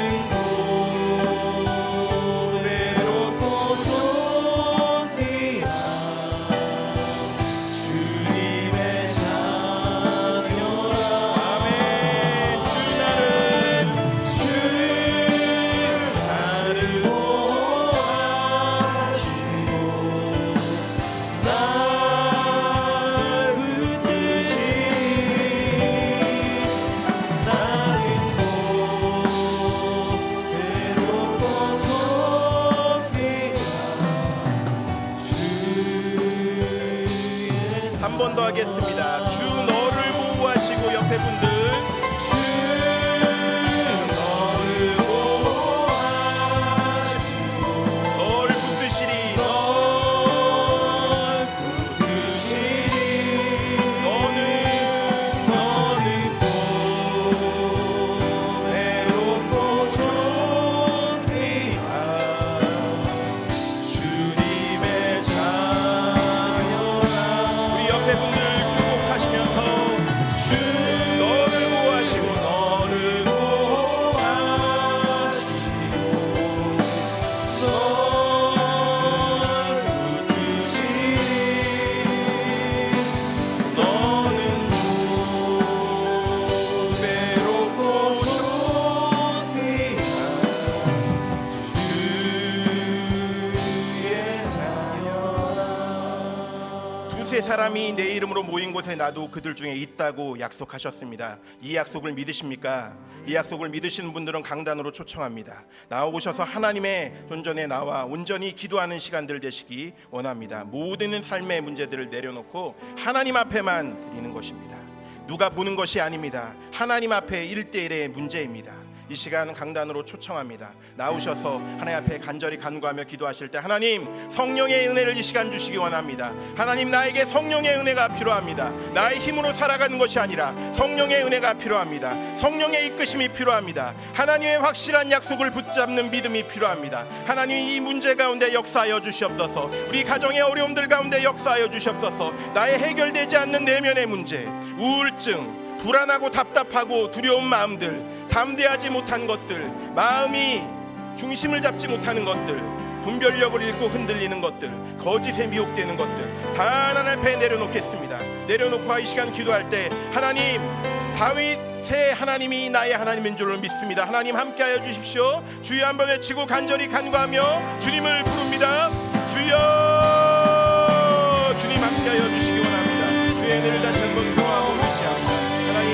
외롭고 존귀한 주님의 자녀라. 한 번 더 하겠습니다. 주 너를 보호하시고 옆에 분들 주 사람이 내 이름으로 모인 곳에 나도 그들 중에 있다고 약속하셨습니다. 이 약속을 믿으십니까? 이 약속을 믿으시는 분들은 강단으로 초청합니다. 나오셔서 하나님의 존전에 나와 온전히 기도하는 시간들 되시기 원합니다. 모든 삶의 문제들을 내려놓고 하나님 앞에만 드리는 것입니다. 누가 보는 것이 아닙니다. 하나님 앞에 1대1의 문제입니다. 이 시간 강단으로 초청합니다. 나오셔서 하나님 앞에 간절히 간구하며 기도하실 때 하나님 성령의 은혜를 이 시간 주시기 원합니다. 하나님 나에게 성령의 은혜가 필요합니다. 나의 힘으로 살아가는 것이 아니라 성령의 은혜가 필요합니다. 성령의 이끄심이 필요합니다. 하나님의 확실한 약속을 붙잡는 믿음이 필요합니다. 하나님 이 문제 가운데 역사하여 주시옵소서. 우리 가정의 어려움들 가운데 역사하여 주시옵소서. 나의 해결되지 않는 내면의 문제, 우울증, 불안하고 답답하고 두려운 마음들, 담대하지 못한 것들, 마음이 중심을 잡지 못하는 것들, 분별력을 잃고 흔들리는 것들, 거짓에 미혹되는 것들 다 하나님 앞에 내려놓겠습니다. 내려놓고 이 시간 기도할 때 하나님, 다윗의 하나님이 나의 하나님인 줄로 믿습니다. 하나님 함께하여 주십시오. 주여 한번 외치고 간절히 간구하며 주님을 부릅니다. 주여, 주님 함께하여 주시기 원합니다. 주의 은혜를 다시 한번 구하고 의지합니다. 하나님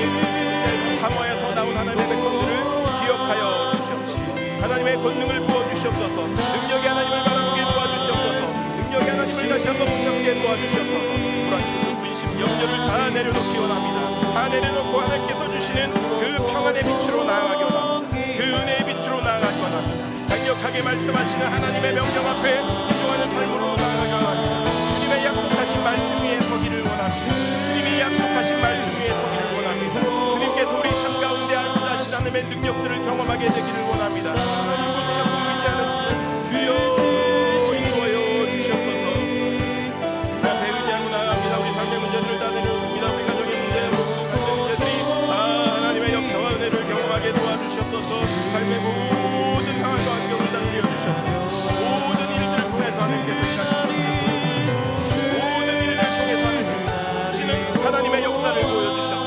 사모에서 나온 하나님의 백성들을 기억하여 주시옵소서. 하나님의 권능을 부어주시옵소서. 능력의 하나님을 바라보게 도와주시옵소서. 능력의 하나님을 다시 한번 붙잡게 도와주시옵소서. 불안증, 근심, 염려를 다 내려놓기 원합니다. 다 내려놓고 하나님께서 주시는 그 평안의 빛으로 나아가기 원합니다. 그 은혜의 빛으로 나아가기 원합니다. 강력하게 말씀하시는 하나님의 명령 앞에 순종하는 삶으로 나아가기 원합니다. 주님의 약속하신 말씀 위에 서기를 원합니다. 주님이 약속하신 말씀 위에 서기를 원합니다. 주님께서 우리 삶 가운데 하신 하나님의 능력들을 경험하게 되기를 원합니다. 하나님 붙잡고 의지하는 주여 인도하여 주시옵소서. 그 앞에 의지하고 나아갑니다. 우리 삶의 문제들을 다 내려놓습니다. 우리 가정의 문제, 삶의 문제들이 다 하나님의 역사와 은혜를 경험하게 도와주시옵소서. 삶의 모든 상황과 환경을 다 드려주시옵소서. 모든 일들을 통해서 하나님께서 모든 일을 통해서 하시는 하나님의 역사를 보여주시옵소서.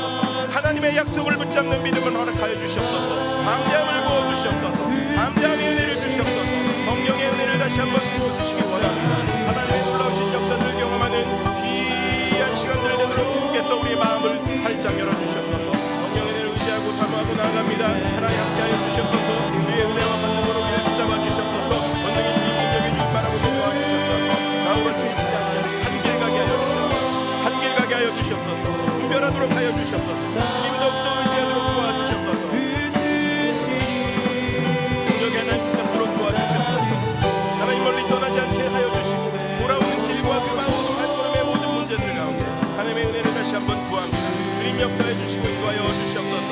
하나님의 약속을 붙잡는 믿음을 허락하여 주시옵소서. 담대함을 부어주시옵소서. 담대함의 은혜를 주시옵소서. 성령의 은혜를 다시 한번 부어주시기 원합니다. 하나님의 놀라우신 역사를 경험하는 귀한 시간들 되도록 주께서 우리의 마음을 활짝 열어주시옵소서. 성령의 은혜를 의지하고 사모하고 나아갑니다. 하나님 함께하여 주시옵소서. 주의 은혜와 권능으로 우리를 붙잡아 주시옵소서. 권능의 주님, 능력의 주님 바라보게 도와주시옵소서. 좌우로 주님께 한길 가게 하여 주시옵소서. 한길 가게 하여 주시옵소서. 분별하도록 하여 주시옵소서. 주님 더욱더 의지하도록 도와주시옵소서. 능력의 하나님 붙잡도록 도와주시옵소서. 하나님 멀리 떠나지 않게 하여 주시고 돌아오는 길과 그 마음으로 발걸음의 모든 문제들 가운데 하나님의 은혜를 다시 한번 구합니다. 주님 역사해 주시고 인도하여 주시옵소서.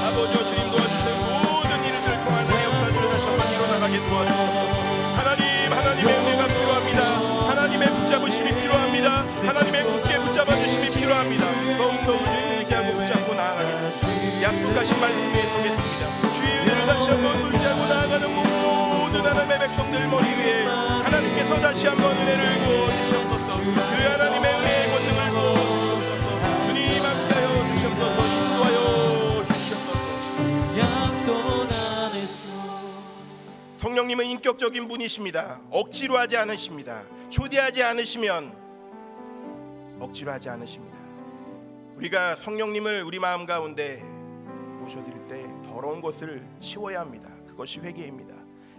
아버지와 주님 도와주시는 모든 일들을 통한 내 역사들을 다시 한번 일어나가게 도와주시옵소서. 하나님의 은혜가 필요합니다. 하나님의 붙잡으심이 필요합니다. 하나님의 굳게 붙잡아 주심이 필요합니다. 더욱더 우리를 의지하고 붙잡고 나아가게 하시옵소서. 약속하신 말씀 위에 서겠습니다. 주의 은혜를 다시 한번 의지하고 나아가는 모든 하나님의 백성들 머리 위에 하나님께서 다시 한번 은혜를 부어주시옵소서. 그 하나님의 은혜의 권능을 부어주시옵소서. 주님 함께하여 주시옵소서. 인도하여 주시옵소서. 약속 안에서 성령님은 인격적인 분이십니다. 억지로 하지 않으십니다. 초대하지 않으시면 억지로 하지 않으십니다. 우리가 성령님을 우리 마음 가운데 모셔드릴 때 더러운 것을 치워야 합니다. 그것이 회개입니다.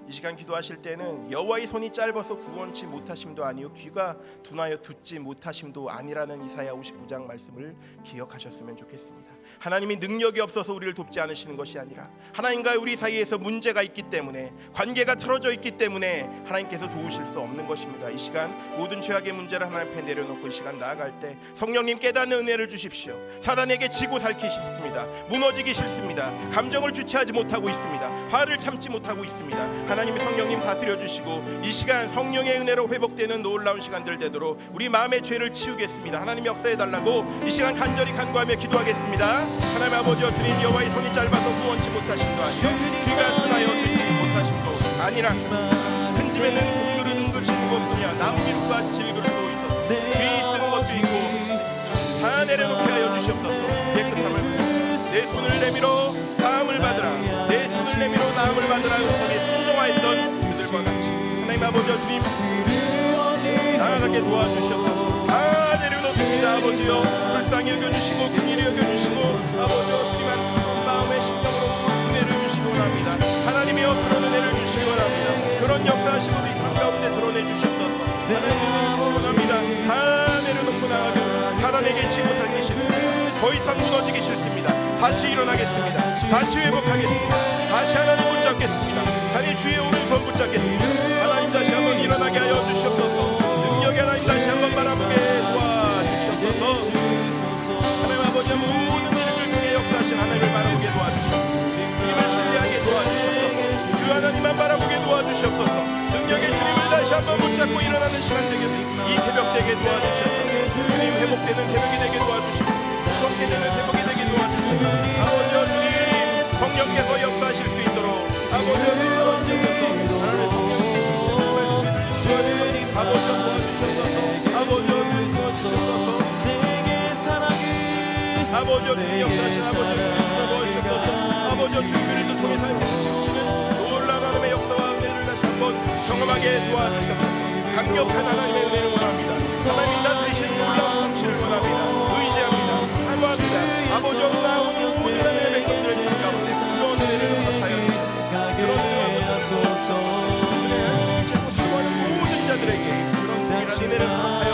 이 시간 기도하실 때는 여호와의 손이 짧아서 구원치 못하심도 아니요 귀가 둔하여 듣지 못하심도 아니라는 이사야 59장 말씀을 기억하셨으면 좋겠습니다. 하나님이 능력이 없어서 우리를 돕지 않으시는 것이 아니라 하나님과 우리 사이에서 문제가 있기 때문에, 관계가 틀어져 있기 때문에 하나님께서 도우실 수 없는 것입니다. 이 시간 모든 죄악의 문제를 하나님 앞에 내려놓고 이 시간 나아갈 때 성령님 깨닫는 은혜를 주십시오. 사단에게 지고 살기 싫습니다. 무너지기 싫습니다. 감정을 주체하지 못하고 있습니다. 화를 참지 못하고 있습니다. 하나님의 성령님 다스려 주시고 이 시간 성령의 은혜로 회복되는 놀라운 시간들 되도록 우리 마음의 죄를 치우겠습니다. 하나님 역사해 달라고 이 시간 간절히 간구하며 기도하겠습니다. 하나님 아버지와 주님, 여호와의 손이 짧아서 구원치 못하심도 아니요 귀가 둔하여 듣지 못하심도 아니라 큰 집에는 금그릇 은글씨 무겁으냐 나무미루가 질그릇도 있어 귀 쓰는 것도 있고 다 내려놓게 하여 주시옵소서. 깨끗함을 내 손을 내밀어 나음을 받으라. 내 손을 내밀어 나음을 받으라. 거기에 순종하였던 그들과 같이 하나님 아버지와 주님 나아가게 도와주시옵소서. 아버지여 불쌍히 여겨주시고 긍휼히 여겨주시고 아버지여 주님 한 마음의 심정으로 은혜를 주시기 원합니다. 하나님이여 그런 은혜를 주시기 원합니다. 그런 역사하시고 우리 삶 가운데 드러내 주셨소서. 하나님 은혜를 주시기 원합니다. 다 내려놓고 나가며 사단에게 치고 살기시고 더 이상 무너지기 싫습니다. 다시 일어나겠습니다. 다시 회복하겠습니다. 다시 하나님 붙잡겠습니다. 자네 주의 오른손 붙잡겠습니다. 하나님 다시 한번 일어나게 하여 주시옵소서. 능력의 하나님 다시 한번 바라보게 도와주시옵소서. 하나님 아버지 모든 일을 통해 역사하신 하나님을 바라보게 도와주시옵소서. 주님을 신뢰하게 도와주시옵소서. 주 하나님만 바라보게 도와주시옵소서. 능력의 주님을 다시 한번 붙잡고 일어나는 시간 되게 이 새벽 되게 도와주시옵소서. 주님 회복되는 새벽이 되게 도와주시옵소서. 무섭게 되는 회복이 되게 도와주시옵소서. 아버지여 주님 성령께서 역사하실 수 있도록 아버지여 도와주시옵소서. 아버지여 도와주시옵소서. 아버지여 도와주시옵소서. 아버지여 주님 역사하신 아버지여 주시옵소서. 아버지여 주님 그리도 통해 살펴주시는 놀라운 하나님의 역사와 은혜를 다시 한번 경험하게 도와주시옵소서. 강력한 하나님의 은혜를 원합니다. 하나님이 나타내신 놀라운 성취를 원합니다. 의지합니다. 사모합니다. 아버지여 나오는 모든 하나님의 백성들을 지금 가운데 그런 은혜를 허락하여 주시옵소서. 그런 은혜와 이제 고통하는 모든 자들에게 그런 동일한 은혜를 허락하여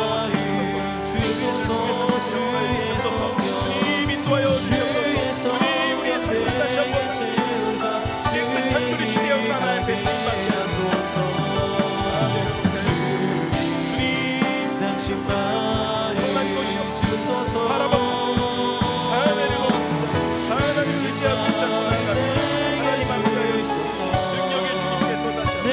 주시옵소서. 주님 인도하여 주시옵소서. 주님 우리의 삶을 다시 한번 깨끗한 그릇이 되어 하나의 뱃을 받게 하소서. 정말 것이 없으소서. 바라보고 다 내려놓습니다. 하나님 의지하고 붙잡고 나아가는 하나님 앞에 있소서. 능력의 주님께서 다시 한번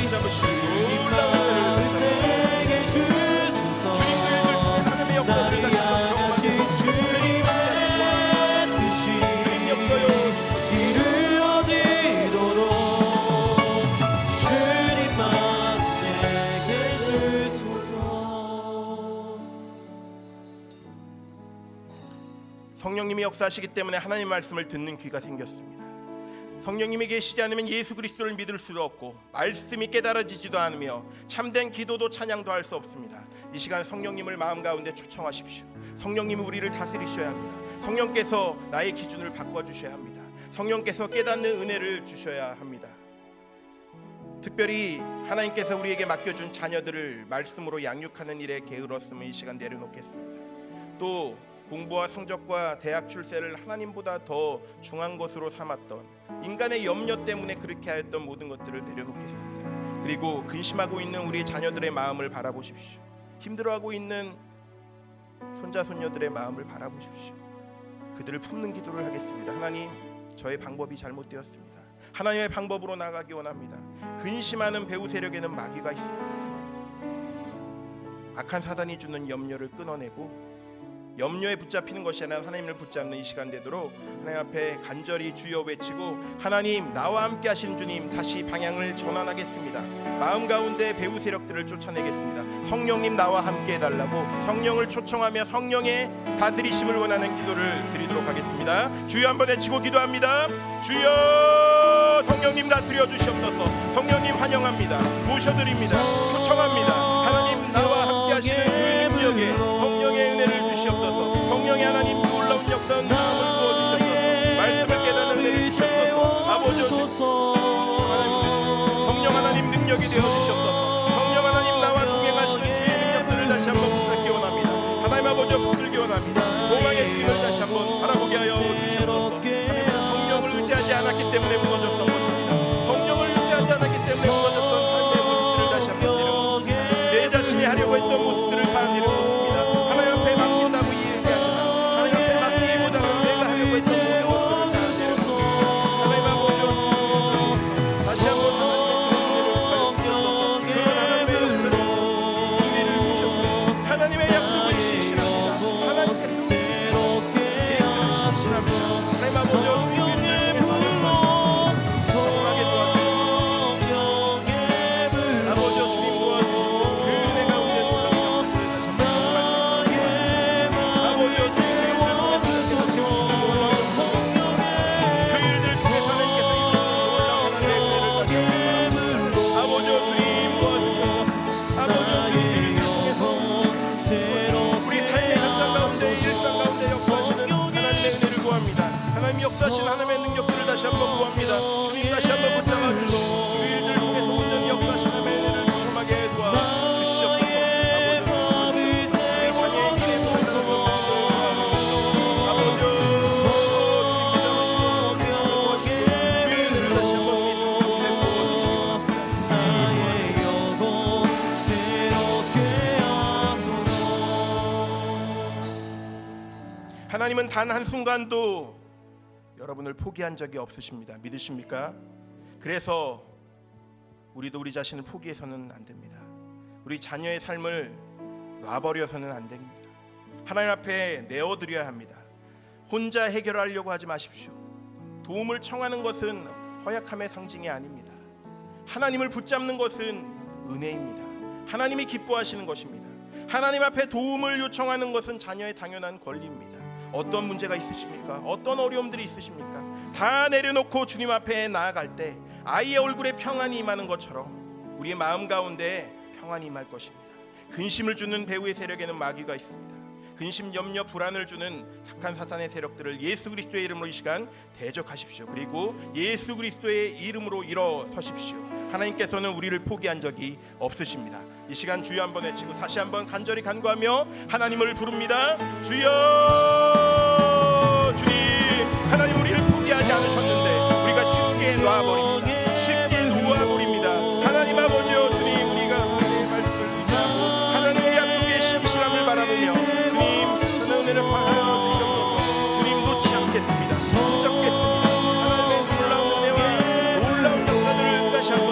붙잡으시고 놀라운 은혜를 주소서. 주님의 일들 하나님의 역사를 다시 한번 경험하시고 주님 역사여 이루어지도록 주님만 내게 주소서. 성령님이 역사하시기 때문에 하나님 말씀을 듣는 귀가 생겼습니다. 성령님이 계시지 않으면 예수 그리스도를 믿을 수도 없고 말씀이 깨달아지지도 않으며 참된 기도도 찬양도 할 수 없습니다. 이 시간 성령님을 마음 가운데 초청하십시오. 성령님이 우리를 다스리셔야 합니다. 성령께서 나의 기준을 바꿔주셔야 합니다. 성령께서 깨닫는 은혜를 주셔야 합니다. 특별히 하나님께서 우리에게 맡겨준 자녀들을 말씀으로 양육하는 일에 게을렀음을 이 시간 내려놓겠습니다. 또 공부와 성적과 대학 출세를 하나님보다 더 중한 것으로 삼았던 인간의 염려 때문에 그렇게 하였던 모든 것들을 내려놓겠습니다. 그리고 근심하고 있는 우리 자녀들의 마음을 바라보십시오. 힘들어하고 있는 손자 손녀들의 마음을 바라보십시오. 그들을 품는 기도를 하겠습니다. 하나님, 저의 방법이 잘못되었습니다. 하나님의 방법으로 나아가기 원합니다. 근심하는 배후 세력에는 마귀가 있습니다. 악한 사단이 주는 염려를 끊어내고 염려에 붙잡히는 것이 아니라 하나님을 붙잡는 이 시간 되도록 하나님 앞에 간절히 주여 외치고 하나님 나와 함께 하신 주님 다시 방향을 전환하겠습니다. 마음 가운데 배후 세력들을 쫓아내겠습니다. 성령님 나와 함께 해달라고 성령을 초청하며 성령의 다스리심을 원하는 기도를 드리도록 하겠습니다. 주여 한번 외치고 기도합니다. 주여 성령님 다스려 주시옵소서. 성령님 환영합니다. 모셔드립니다. 초청합니다. 하나님 나와 함께 하시는 그 능력에 성령의 은혜를 주시옵소서. 성령의 하나님 놀라운 역사는 마음을 부어주시옵소서. 말씀을 깨닫는 은혜를 주시옵소서. 아버지 성령 하나님 능력이 되어주시옵소서. 성령 하나님 나와 동행하시는 주의 능력들을 다시 한번 붙잡기 원합니다. 하나님 아버지 붙들기 원합니다. 소망의 주님을 다시 한번 바라보게 하여 주시옵소서. 성령을 의지하지 않았기 때문에 무너졌던 것입니다. 성령을 의지하지 않았기 때문에 무너졌던 삶의 모습들을 다시 한번 내려놓습니다. 내 자신이 하려고 했던 모습들을 다 내려놓습니다. 하나님 앞에 맡긴다고 이해하지만 하나님 앞에 맡기기보다는 내가 하려고 했던 모든 모습들을 다 내려놓습니다. 하나님 아버지 다시 한번 그런 하나님의 은혜를 주셨고 하나님의 약속은 신실합니다. 하나님께서 역사하신 하나님의 능력들을 다시 한번 구합니다. 주님 다시 한번 붙잡아 주시고 그 일들을 통해서 온전히 역사하신 하나님의 은혜를 경험하게 도와주시옵소서. 하나님은 단 한순간도 여러분을 포기한 적이 없으십니다. 믿으십니까? 그래서 우리도 우리 자신을 포기해서는 안 됩니다. 우리 자녀의 삶을 놔버려서는 안 됩니다. 하나님 앞에 내어드려야 합니다. 혼자 해결하려고 하지 마십시오. 도움을 청하는 것은 허약함의 상징이 아닙니다. 하나님을 붙잡는 것은 은혜입니다. 하나님이 기뻐하시는 것입니다. 하나님 앞에 도움을 요청하는 것은 자녀의 당연한 권리입니다. 어떤 문제가 있으십니까? 어떤 어려움들이 있으십니까? 다 내려놓고 주님 앞에 나아갈 때 아이의 얼굴에 평안이 임하는 것처럼 우리의 마음 가운데 평안이 임할 것입니다. 근심을 주는 배후의 세력에는 마귀가 있습니다. 근심, 염려, 불안을 주는 착한 사탄의 세력들을 예수 그리스도의 이름으로 이 시간 대적하십시오. 그리고 예수 그리스도의 이름으로 일어서십시오. 하나님께서는 우리를 포기한 적이 없으십니다. 이 시간 주여 한번 외치고 다시 한번 간절히 간구하며 하나님을 부릅니다. 주여, 주님, 하나님 우리를 포기하지 않으셨는데 우리가 쉽게 놔버립니다. 쉽게 놓아버립니다. 하나님 아버지여, 주님, 우리가 하나님의 말씀을 의지하고 하나님의 약속의 신실함을 바라보며 주님 은혜를 받아주시옵소서. 주님 놓지 않겠습니다. 붙잡겠습니다. 하나님의 놀라운 은혜와 놀라운 역사들을 다시 한번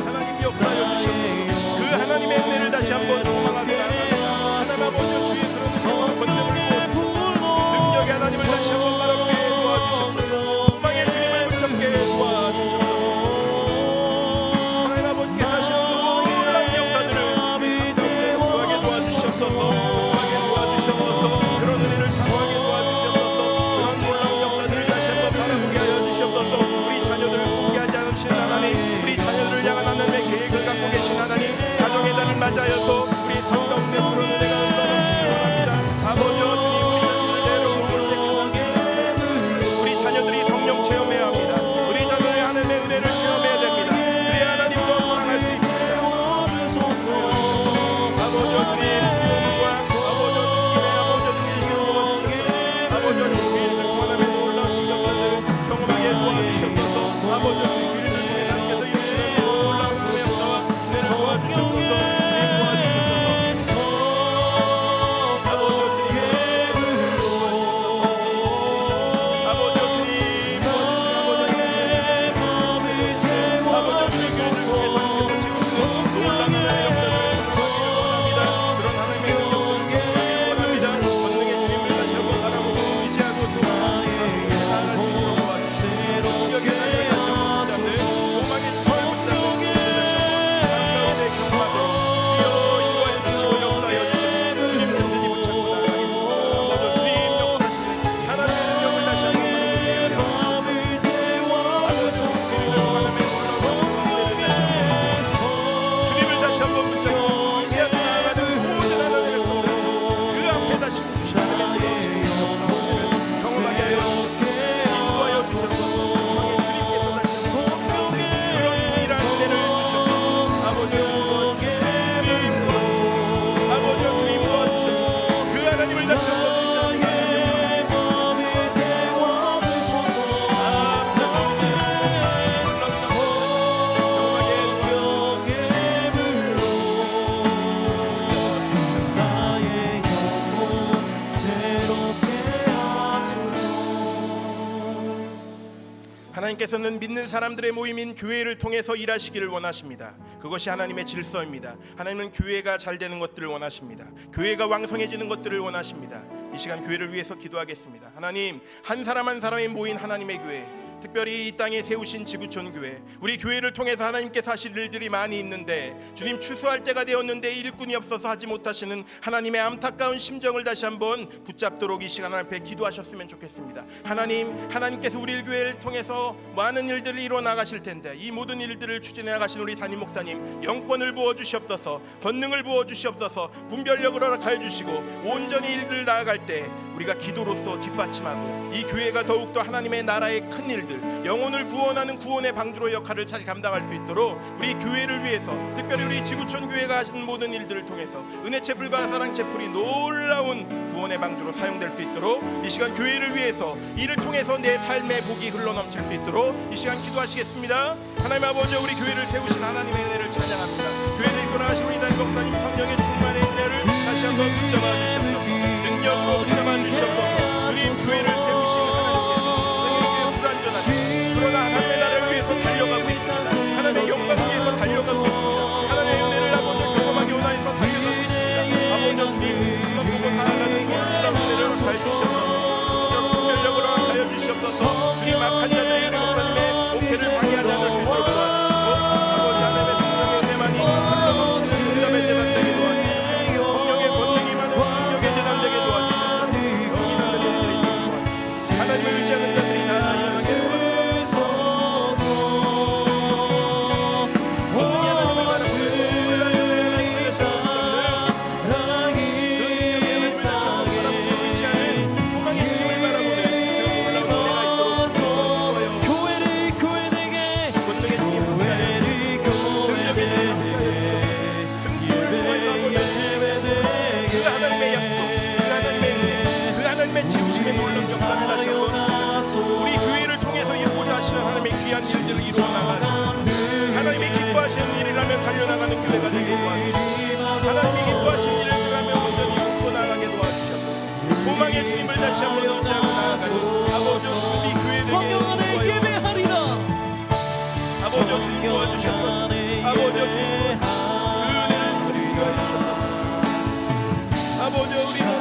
하나님 역사하여 주시옵소서. 그 하나님의 은혜를 다시 한번 소망하게 합니다. 하나님 아버지여, 주의 그런 권능을 부어주시옵소서. 능력의 하나님을 다시 한번 바라보게 도와주시옵소서. 소망의 주님을 붙잡게 도와주시옵소서. 하나님 아버지께 다시 한번 놀라운 역사들을 구하게 도와주시옵소서. 그런 은혜를 사모하게 도와주시옵소서. 그런 놀라운 역사들을 다시 한번 바라보게 하여 주시옵소서. 우리 자녀들을 포기하지 않으신 하나님, 우리 자녀들을 향한 하나님의 계획을 갖고 계신 하나님, 가정의 달을 맞이하여서 우리 삶 가운데 그런 은혜가 흘러넘치기를 원합니다. 아버지여, 주님, 우리 자신을 내려놓을 때 우리 자녀들이 성령 체험해야 합니다. 우리 자녀들이 하나님의 은혜를 체험해야 됩니다. 그래야 하나님도 사랑할 수 있습니다. 아버지여, 주님, 하나님께서는 믿는 사람들의 모임인 교회를 통해서 일하시기를 원하십니다. 그것이 하나님의 질서입니다. 하나님은 교회가 잘 되는 것들을 원하십니다. 교회가 왕성해지는 것들을 원하십니다. 이 시간 교회를 위해서 기도하겠습니다. 하나님, 한 사람 한 사람이 모인 하나님의 교회, 특별히 이 땅에 세우신 지구촌 교회, 우리 교회를 통해서 하나님께서 하실 일들이 많이 있는데 주님 추수할 때가 되었는데 일꾼이 없어서 하지 못하시는 하나님의 안타까운 심정을 다시 한번 붙잡도록 이 시간 앞에 기도하셨으면 좋겠습니다. 하나님, 하나님께서 우리 교회를 통해서 많은 일들을 이루어 나가실 텐데 이 모든 일들을 추진해 나가신 우리 담임 목사님 영권을 부어주시옵소서, 권능을 부어주시옵소서, 분별력을 허락하여 주시고 온전히 일들을 나아갈 때 우리가 기도로서 뒷받침하고 이 교회가 더욱더 하나님의 나라의 큰 일들, 영혼을 구원하는 구원의 방주로 역할을 잘 감당할 수 있도록 우리 교회를 위해서, 특별히 우리 지구촌 교회가 하신 모든 일들을 통해서 은혜채플과 사랑채플이 놀라운 구원의 방주로 사용될 수 있도록 이 시간 교회를 위해서 이를 통해서 내 삶의 복이 흘러넘칠 수 있도록 이 시간 기도하시겠습니다. 하나님 아버지, 우리 교회를 세우신 하나님의 은혜를 찬양합니다. 교회를 이끌어가신 우리 담임 목사님 성령의 충만의 은혜를 다시 한번 붙잡아 주시옵소서. 능력으로 붙잡아 주시옵소서. 주님 교회를 세우신 하나님께 불완전하시고 그러나 하나님의 나라를 위해서 달려가고 있습니다. 하나님의 영광 위해서 달려가고 있습니다. 하나님의 은혜를 아버지 경험하기 원하여서 달려가고 있습니다. 아버지 주님 그런 보고 나아가는 놀라운 은혜를 더하여 주시옵소서. 특별력으로 하여 주시옵소서. 주님 악한 자들의 이름 목사님의 목회를 방해하지 않을 수 있도록 도와주시고 아버지 하나님의 성령의 은혜만이 흘러넘치는 응답의 재단 되게 도와주시고 성령의 권능이 많은 능력의 재단 되게 도와주시고 영이 나는 일들이 도와주시고 하나님을 의지하는 자들이 다 일어나게 도와주시고 권능이 하나님을 바라보는 우리 교회를 통해서 이루고자 하시는 하나님의 귀한 일들을 이루어 나가는 하나님이 기뻐하시는 일이라면 달려나가는 교회가 되게 도와주시고 하나님이 기뻐하시는 일이라면 온전히 웃고 나가게 도와주셔서 소망의 주님을 다시 한번 의지하고 나아가는 아버지 우리 교회에게 예배하리라. 아버지 주님 도와주셔서 아버지 주님 그 은혜를 위하여 주셔서 아버지 우리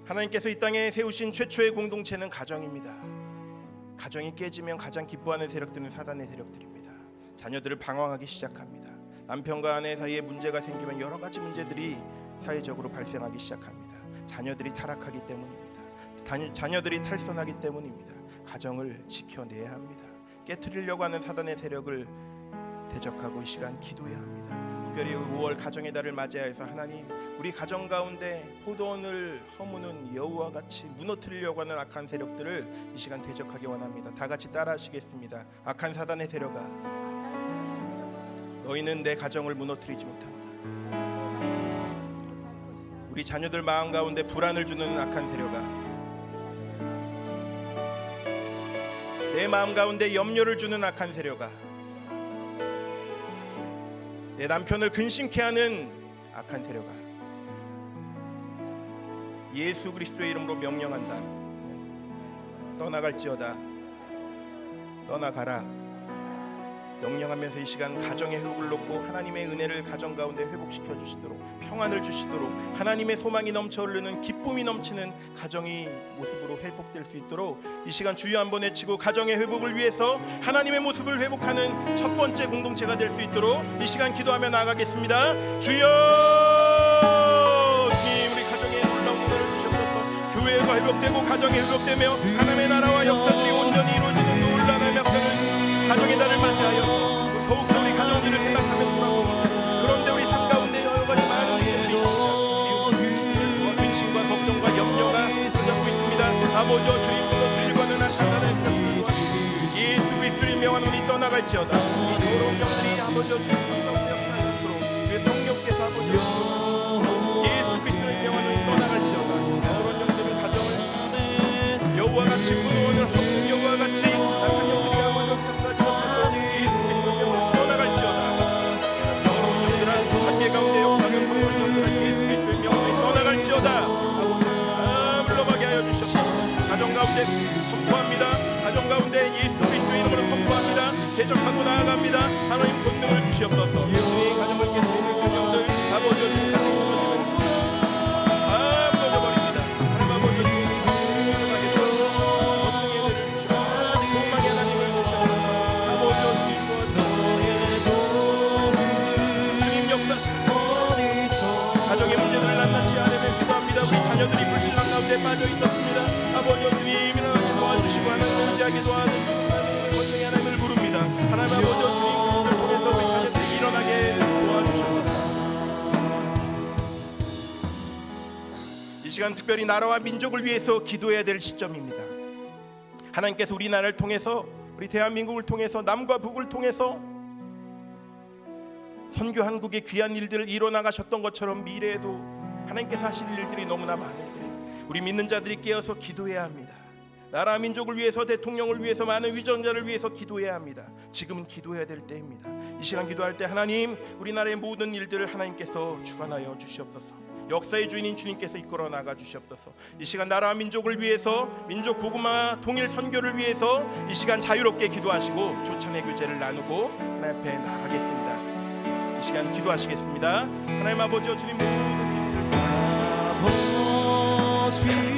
하나님께서 이 땅에 세우신 최초의 공동체는 가정입니다. 가정이 깨지면 가장 기뻐하는 세력들은 사단의 세력들입니다. 자녀들을 방황하기 시작합니다. 남편과 아내 사이에 문제가 생기면 여러 가지 문제들이 사회적으로 발생하기 시작합니다. 자녀들이 타락하기 때문입니다. 자녀들이 탈선하기 때문입니다. 가정을 지켜내야 합니다. 깨트리려고 하는 사단의 세력을 대적하고 이 시간 기도해야 합니다. 특별히 5월 가정의 달을 맞이하여서 하나님 우리 가정 가운데 포도원을 허무는 여우와 같이 무너뜨리려고 하는 악한 세력들을 이 시간 대적하기 원합니다. 다 같이 따라하시겠습니다. 악한 사단의 세력아, 너희는 내 가정을 무너뜨리지 못한다. 우리 자녀들 마음 가운데 불안을 주는 악한 세력아, 내 마음 가운데 염려를 주는 악한 세력아, 내 남편을 근심케 하는 악한 세력아, 예수 그리스도의 이름으로 명령한다. 떠나갈지어다. 떠나가라. 명령하면서 이 시간 가정의 회복을 놓고 하나님의 은혜를 가정 가운데 회복시켜 주시도록, 평안을 주시도록, 하나님의 소망이 넘쳐 흐르는 기쁨이 넘치는 가정이 모습으로 회복될 수 있도록 이 시간 주여 한번 외치고 가정의 회복을 위해서 하나님의 모습을 회복하는 첫 번째 공동체가 될 수 있도록 이 시간 기도하며 나아가겠습니다. 주여, 주님 우리 가정에 놀라운 은혜를 주셔서 교회가 회복되고 가정이 회복되며 하나님의 나라와 역사들이 온전히 이루어지는 놀라운 역사를 가정의 달을 맞이하여 더욱더 우리 가정들을 생각하며 돌아봅니다. 그런데 우리 삶 가운데 여러 가지 많은 문제들이 있습니다. 근심과 걱정과 염려가 붙잡고 있습니다. 아버지 주님 무너뜨리려고는 사단의 세력들 예수 그리스도의 명하는 우리 떠나갈지어다. 이 더러운 영들이 아버지 주님 삶 가운데 역사하도록 주의 성령께서 아버지 예수 그리스도의 명하는 우리 떠나갈지어다. 더러운 영들은 가정을 여우와 같이 무너오는 허문 여우와 같이 악한 영들이 아버지 떠나갈지어다. 더러운 인하여 주시옵소서. 가정 가운데 선포합니다. 가정 가운데 예수 그리스도의 이름으로 선포합니다. 대적하고 나아갑니다. 하나님 권능을 주시옵소서. 우리 가정을 깨뜨리는 경영들 아버지 무너져버립니다. 하나님 아버지 소망의 하나님을 주시옵소서. 아버지 주님 역사시고 가정의 문제들을 낱낱이 하나님을 기도합니다. 우리 자녀들이 불신앙 가운데 빠져 있었습니다. 아버지 주님 하나님 도와주시고 하나님을 의지하게 도와주시고 권능의 하나님을 부릅니다. 하나님 아버지 주님 그것을 통해서 우리 자녀들이 일어나게 도와주시옵소서. 이 시간 특별히 나라와 민족을 위해서 기도해야 될 시점입니다. 하나님께서 우리나라를 통해서 우리 대한민국을 통해서 남과 북을 통해서 선교 한국의 귀한 일들을 이뤄나가셨던 것처럼 미래에도 하나님께서 하실 일들이 너무나 많은데 우리 믿는 자들이 깨어서 기도해야 합니다. 나라 민족을 위해서, 대통령을 위해서, 많은 위정자를 위해서 기도해야 합니다. 지금은 기도해야 될 때입니다. 이 시간 기도할 때 하나님 우리나라의 모든 일들을 하나님께서 주관하여 주시옵소서. 역사의 주인인 주님께서 이끌어 나가 주시옵소서. 이 시간 나라와 민족을 위해서, 민족 복음화 통일 선교를 위해서 이 시간 자유롭게 기도하시고 조찬의 교제를 나누고 하나님 앞에 나아가겠습니다. 이 시간 기도하시겠습니다. 하나님 아버지여 주님 모든 일들 아버지